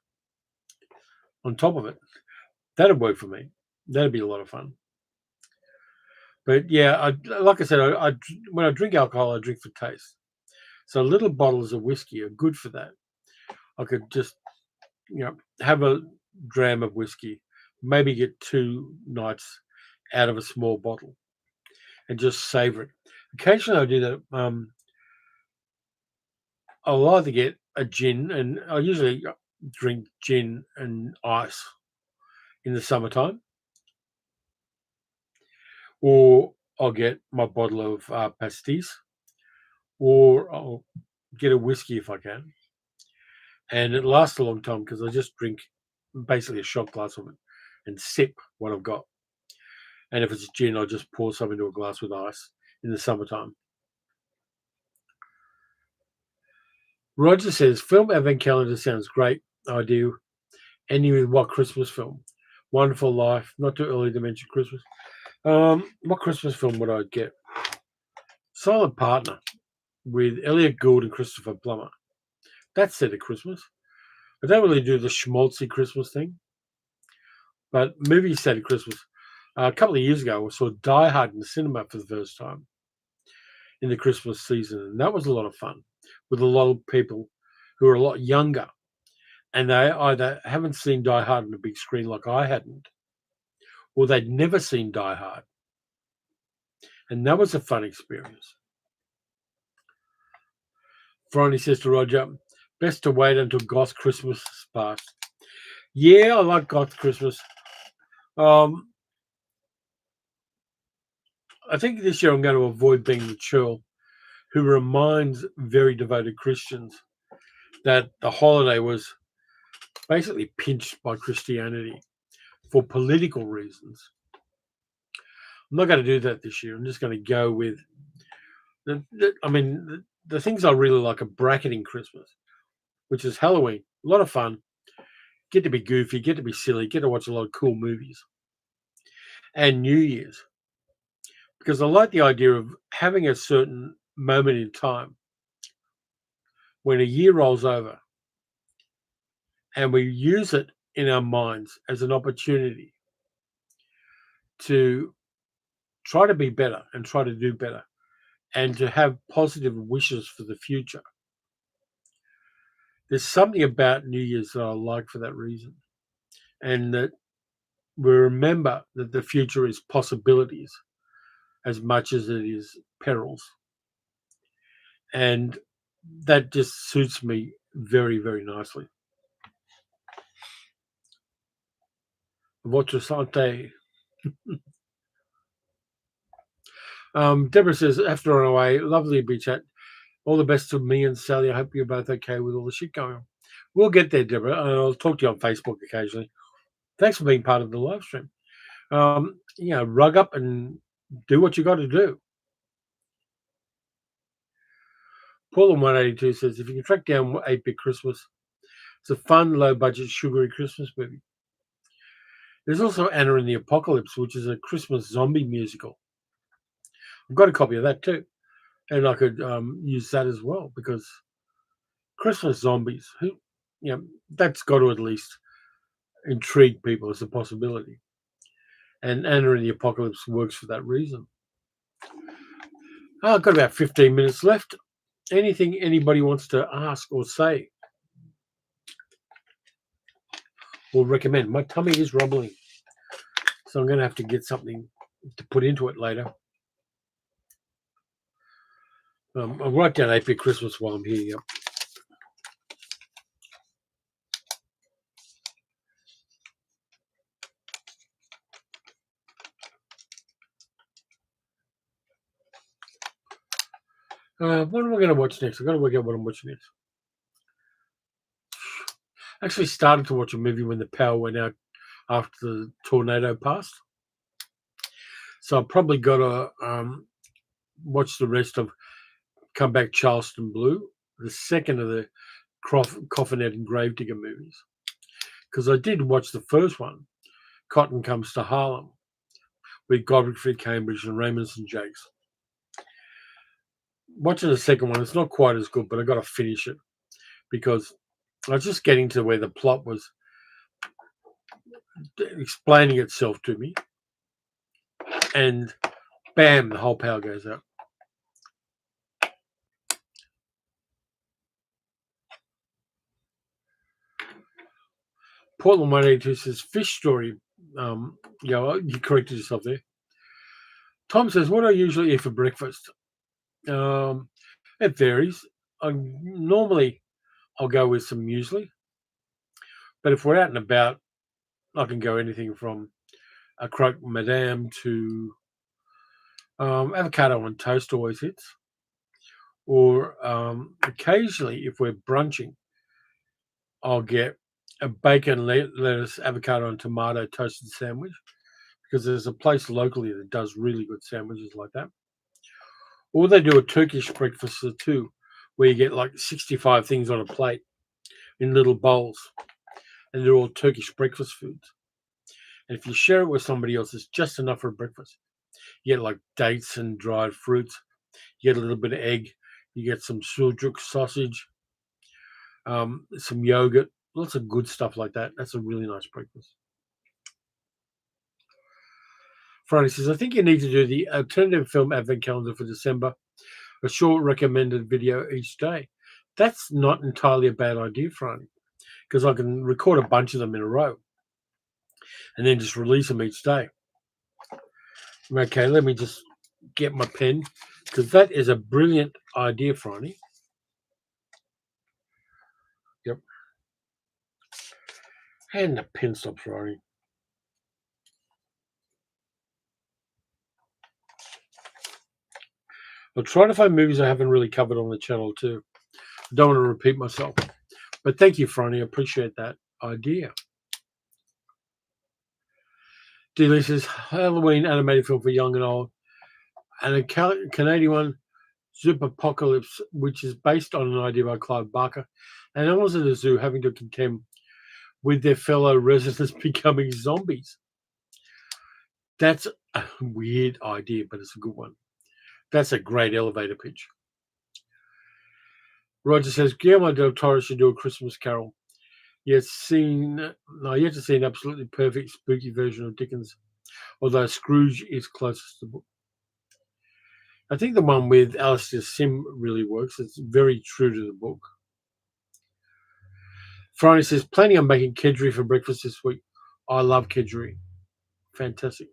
on top of it. That'd work for me. That'd be a lot of fun. But yeah, like I said, when I drink alcohol, I drink for taste. So little bottles of whiskey are good for that. I could just, have a dram of whiskey, maybe get 2 nights out of a small bottle and just savor it. Occasionally I do that. I'll either get a gin, and I usually drink gin and ice in the summertime, or I'll get my bottle of pastis, or I'll get a whiskey if I can. And it lasts a long time because I just drink basically a shot glass of it and sip what I've got. And if it's gin, I'll just pour some into a glass with ice in the summertime. Roger says, film advent calendar sounds great. I do. Ending with what Christmas film? Wonderful Life. Not too early to mention Christmas. What Christmas film would I get? Silent Partner with Elliot Gould and Christopher Plummer. That's set at Christmas. I don't really do the schmaltzy Christmas thing, but movies set at Christmas. A couple of years ago, I saw Die Hard in the cinema for the first time in the Christmas season, and that was a lot of fun with a lot of people who are a lot younger, and they either haven't seen Die Hard on a big screen like I hadn't, or they'd never seen Die Hard, and that was a fun experience. Franny says to Roger, best to wait until Goth Christmas is past. Yeah, I like Goth Christmas. I think this year I'm going to avoid being the churl who reminds very devoted Christians that the holiday was basically pinched by Christianity for political reasons. I'm not going to do that this year. I'm just going to go with the things I really like are bracketing Christmas, which is Halloween. A lot of fun. Get to be goofy, get to be silly, get to watch a lot of cool movies. And New Year's. Because I like the idea of having a certain moment in time when a year rolls over and we use it in our minds as an opportunity to try to be better and try to do better and to have positive wishes for the future. There's something about New Year's that I like for that reason. And that we remember that the future is possibilities as much as it is perils. And that just suits me very, very nicely. Votre santé. Deborah says, after run away, lovely beach chat. All the best to me and Sally. I hope you're both okay with all the shit going on. We'll get there, Deborah, and I'll talk to you on Facebook occasionally. Thanks for being part of the live stream. Rug up and do what you got to do. Paul 182 says, if you can track down 8-Bit Christmas, it's a fun, low-budget, sugary Christmas movie. There's also Anna and the Apocalypse, which is a Christmas zombie musical. I've got a copy of that too, and I could use that as well because Christmas zombies, that's got to at least intrigue people as a possibility. And Anna and the Apocalypse works for that reason. I've got about 15 minutes left. Anything anybody wants to ask or say or recommend? My tummy is rumbling, so I'm going to have to get something to put into it later. I'll write down 8-Bit Christmas while I'm here. Yep. What am I going to watch next? I've got to work out what I'm watching next. I actually started to watch a movie when the power went out after the tornado passed. So I've probably got to watch the rest of Come Back Charleston Blue, the second of the Coffinette and Gravedigger movies. Because I did watch the first one, Cotton Comes to Harlem, with Godfrey Cambridge and Raymond St. Jakes. Watching the second one, it's not quite as good, but I got to finish it because I was just getting to where the plot was explaining itself to me, and bam, the whole power goes out. Portland 182 says fish story. You corrected yourself there. Tom says, what do I usually eat for breakfast? It varies. Normally I'll go with some muesli, but if we're out and about, I can go anything from a croque madame to avocado on toast always hits. Or occasionally, if we're brunching, I'll get a bacon, lettuce, avocado, and tomato toasted sandwich because there's a place locally that does really good sandwiches like that. Or they do a Turkish breakfast too, where you get like 65 things on a plate in little bowls, and they're all Turkish breakfast foods. And if you share it with somebody else, it's just enough for breakfast. You get like dates and dried fruits. You get a little bit of egg. You get some sucuk sausage, some yogurt, lots of good stuff like that. That's a really nice breakfast. Friday says, I think you need to do the alternative film advent calendar for December, a short recommended video each day. That's not entirely a bad idea, Friday, because I can record a bunch of them in a row and then just release them each day. Okay, let me just get my pen because that is a brilliant idea, Friday. Yep. And the pen stops, Friday. I'll try to find movies I haven't really covered on the channel too. I don't want to repeat myself. But thank you, Franny. I appreciate that idea. Dealey says, Halloween animated film for young and old. And a Canadian one, Superpocalypse, which is based on an idea by Clive Barker. And animals in the zoo having to contend with their fellow residents becoming zombies. That's a weird idea, but it's a good one. That's a great elevator pitch. Roger says, Guillermo del Toro should do a Christmas Carol. Yet to see an absolutely perfect spooky version of Dickens, although Scrooge is closest to the book. I think the one with Alistair Sim really works. It's very true to the book. Friday says, planning on making kedgeree for breakfast this week. I love kedgeree. Fantastic.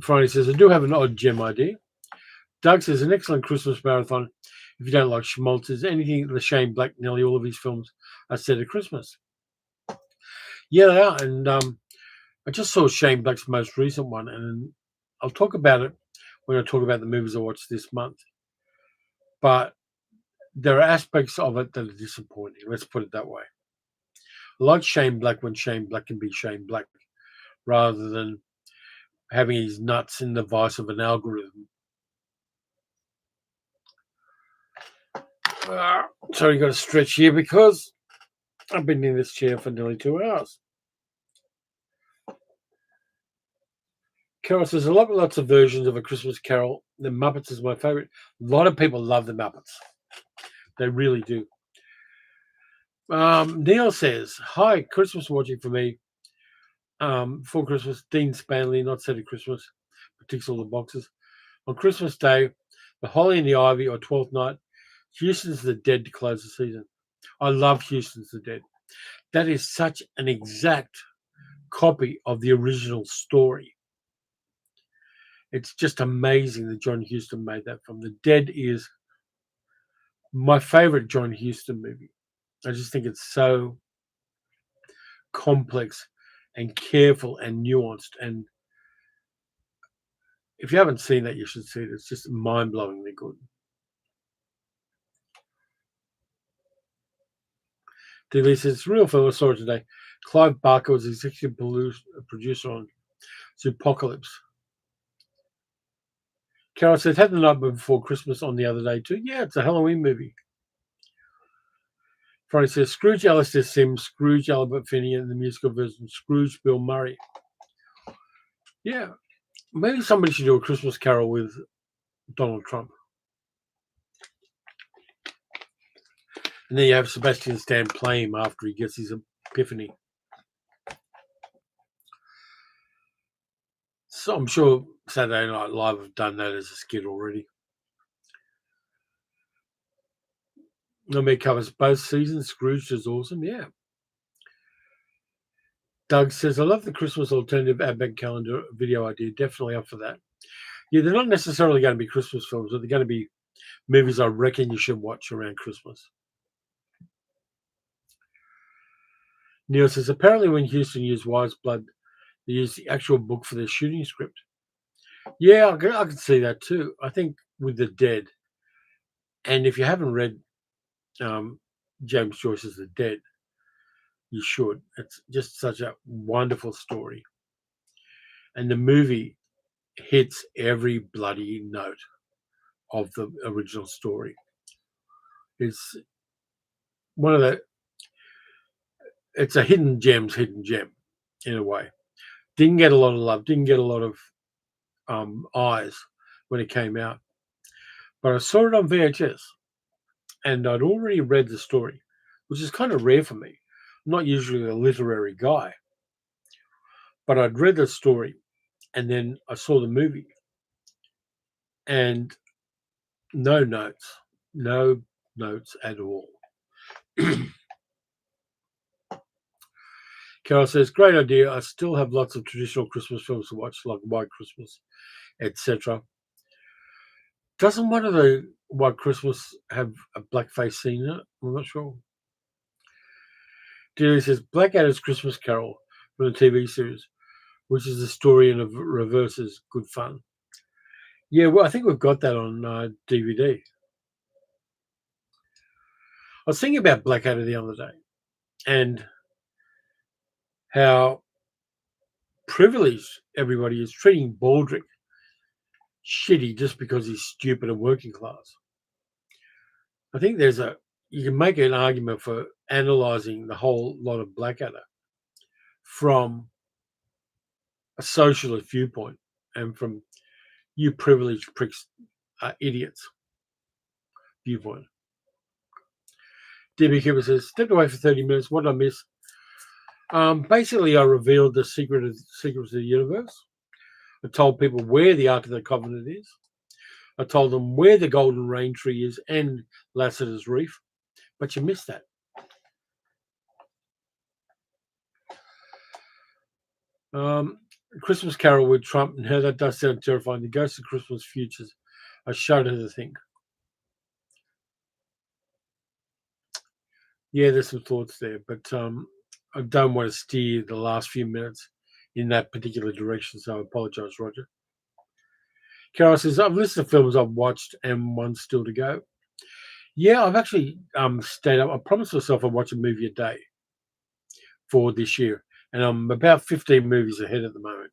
Friday says, I do have an odd gem idea. Doug says, an excellent Christmas marathon. If you don't like schmaltzes, anything the Shane Black, nearly all of his films are set at Christmas. Yeah, they are. And I just saw Shane Black's most recent one, and I'll talk about it when I talk about the movies I watched this month. But there are aspects of it that are disappointing. Let's put it that way. I like Shane Black when Shane Black can be Shane Black, rather than having his nuts in the vice of an algorithm. Sorry, got to stretch here because I've been in this chair for nearly 2 hours. Carol says, lots of versions of A Christmas Carol. The Muppets is my favourite. A lot of people love the Muppets. They really do. Neil says, hi, Christmas watching for me. For Christmas, Dean Spanley, not set at Christmas, but ticks all the boxes. On Christmas Day, The Holly and the Ivy, or Twelfth Night, Houston's the Dead to close the season. I love Houston's the Dead. That is such an exact copy of the original story. It's just amazing that John Huston made that film. The Dead is my favorite John Huston movie. I just think it's so complex and careful and nuanced. And if you haven't seen that, you should see it. It's just mind-blowingly good. TV says, it's a real film. I saw it today. Clive Barker was executive producer on Zoopocalypse. Carol said, had the Night Before Christmas on the other day too. Yeah, it's a Halloween movie. Friday says, Scrooge Alistair Sims, Scrooge Albert Finney, and the musical version, Scrooge Bill Murray. Yeah, maybe somebody should do a Christmas Carol with Donald Trump. And then you have Sebastian Stan play him after he gets his epiphany. So I'm sure Saturday Night Live have done that as a skit already. Nobody covers both seasons. Scrooge is awesome. Yeah. Doug says, I love the Christmas alternative advent calendar video idea. Definitely up for that. Yeah, they're not necessarily going to be Christmas films, but they're going to be movies I reckon you should watch around Christmas. Neil says, apparently when Houston used Wise Blood, they used the actual book for their shooting script. Yeah, I can see that too. I think with The Dead, and if you haven't read James Joyce's The Dead, you should. It's just such a wonderful story. And the movie hits every bloody note of the original story. It's one of the, it's a hidden gem in a way. Didn't get a lot of love, didn't get a lot of eyes when it came out. But I saw it on VHS and I'd already read the story, which is kind of rare for me. I'm not usually a literary guy, but I'd read the story and then I saw the movie and no notes at all. Carol says, great idea. I still have lots of traditional Christmas films to watch, like White Christmas, etc. Doesn't one of the White Christmas have a blackface scene in it? I'm not sure. Delia says, Blackadder's Christmas Carol from the TV series, which is the story in reverses, good fun. Yeah, well, I think we've got that on DVD. I was thinking about Blackadder the other day and how privileged everybody is, treating Baldrick shitty just because he's stupid and working class. I think you can make an argument for analysing the whole lot of Blackadder from a socialist viewpoint and from you privileged pricks, idiots viewpoint. DB Cooper says, stepped away for 30 minutes. What did I miss? Basically, I revealed the secrets of the universe. I told people where the Ark of the Covenant is. I told them where the Golden Rain Tree is and Lassiter's Reef. But you missed that. Christmas Carol with Trump and her, that does sound terrifying. The Ghost of Christmas Futures. I shudder to think. Yeah, there's some thoughts there, but I don't want to steer the last few minutes in that particular direction, so I apologise, Roger. Carol says, I've listed the films I've watched and one still to go. Yeah, I've actually stayed up. I promised myself I'd watch a movie a day for this year, and I'm about 15 movies ahead at the moment,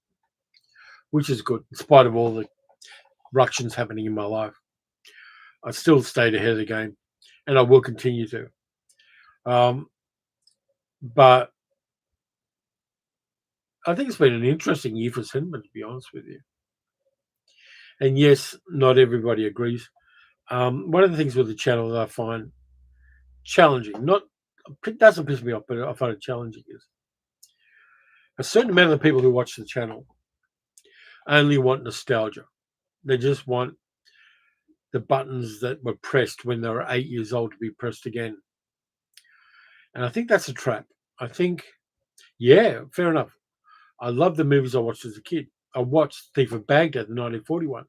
which is good, in spite of all the ructions happening in my life. I still stayed ahead of the game, and I will continue to. But I think it's been an interesting year for cinema, to be honest with you. And yes, not everybody agrees. One of the things with the channel that I find challenging, not it doesn't piss me off, but I find it challenging, is a certain amount of the people who watch the channel only want nostalgia. They just want the buttons that were pressed when they were 8 years old to be pressed again. And I think that's a trap. I think, yeah, fair enough. I love the movies I watched as a kid. I watched Thief of Baghdad in 1941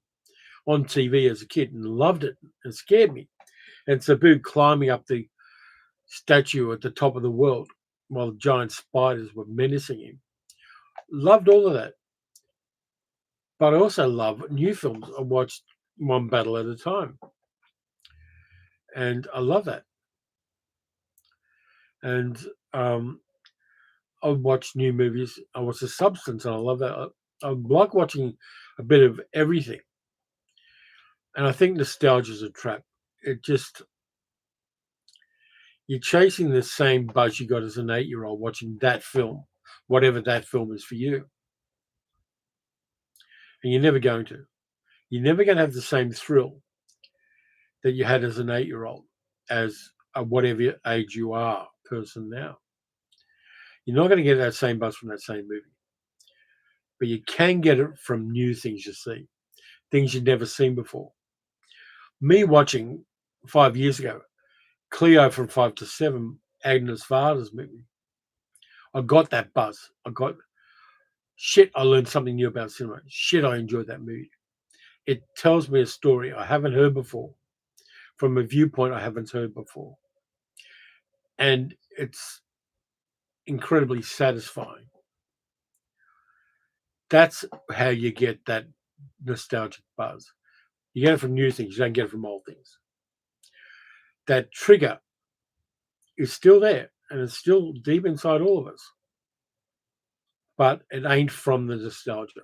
on TV as a kid and loved it and scared me. And Sabu climbing up the statue at the top of the world while giant spiders were menacing him. Loved all of that. But I also love new films. I watched one battle at a time. And I love that. And I watch new movies. I watch The Substance, and I love that. I like watching a bit of everything. And I think nostalgia is a trap. It just, you're chasing the same buzz you got as an 8-year-old watching that film, whatever that film is for you. And you're never going to. You're never going to have the same thrill that you had as an 8-year-old, as a whatever age you are person now. You're not going to get that same buzz from that same movie. But you can get it from new things you see, things you've never seen before. Me watching 5 years ago, Cleo from 5 to 7, Agnes Varda's movie, I got that buzz. I got, shit, I learned something new about cinema. Shit, I enjoyed that movie. It tells me a story I haven't heard before, from a viewpoint I haven't heard before. And it's incredibly satisfying. That's how you get that nostalgic buzz. You get it from new things. You don't get it from old things. That trigger is still there, and it's still deep inside all of us. But it ain't from the nostalgia.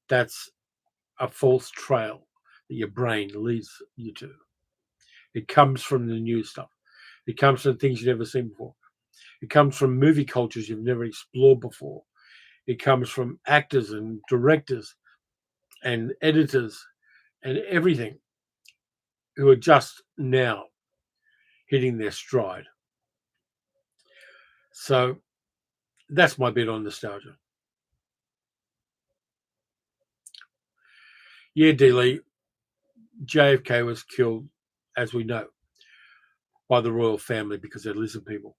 That's a false trail that your brain leads you to. It comes from the new stuff. It comes from things you've never seen before. It comes from movie cultures you've never explored before. It comes from actors and directors and editors and everything who are just now hitting their stride. So that's my bit on nostalgia. Yeah, D-Lee, JFK was killed, as we know, by the royal family because they're lizard people.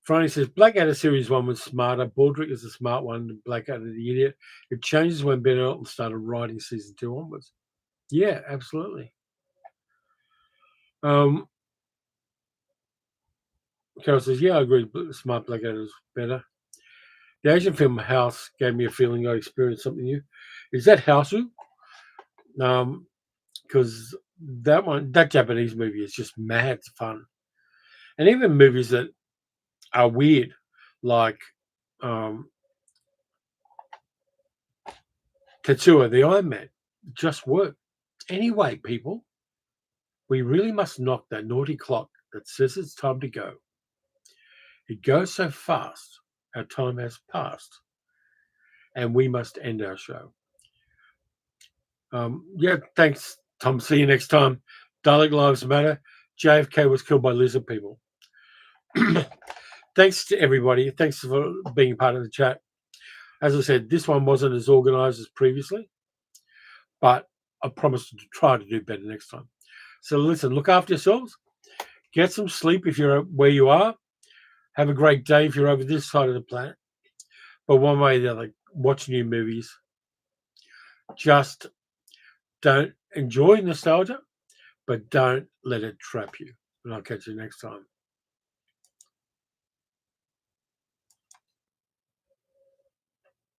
Franny says, Blackadder Series 1 was smarter. Baldrick is the smart one. Blackadder the idiot. It changes when Ben Elton started writing season 2 onwards. Yeah, absolutely. Carol says, yeah, I agree. Smart Blackadder is better. The Asian film House gave me a feeling I experienced something new. Is that Houseu? Because that Japanese movie is just mad fun. And even movies that are weird, like Tetsuo the Iron Man, just work. Anyway, people, we really must knock that naughty clock that says it's time to go. It goes so fast, our time has passed, and we must end our show. Yeah, thanks, Tom. See you next time. Dalek Lives Matter. JFK was killed by lizard people. Thanks to everybody. Thanks for being part of the chat. As I said, this one wasn't as organized as previously, but I promise to try to do better next time. So listen, look after yourselves. Get some sleep if you're where you are. Have a great day if you're over this side of the planet. But one way or the other, watch new movies. Just don't enjoy nostalgia, but don't let it trap you. And I'll catch you next time.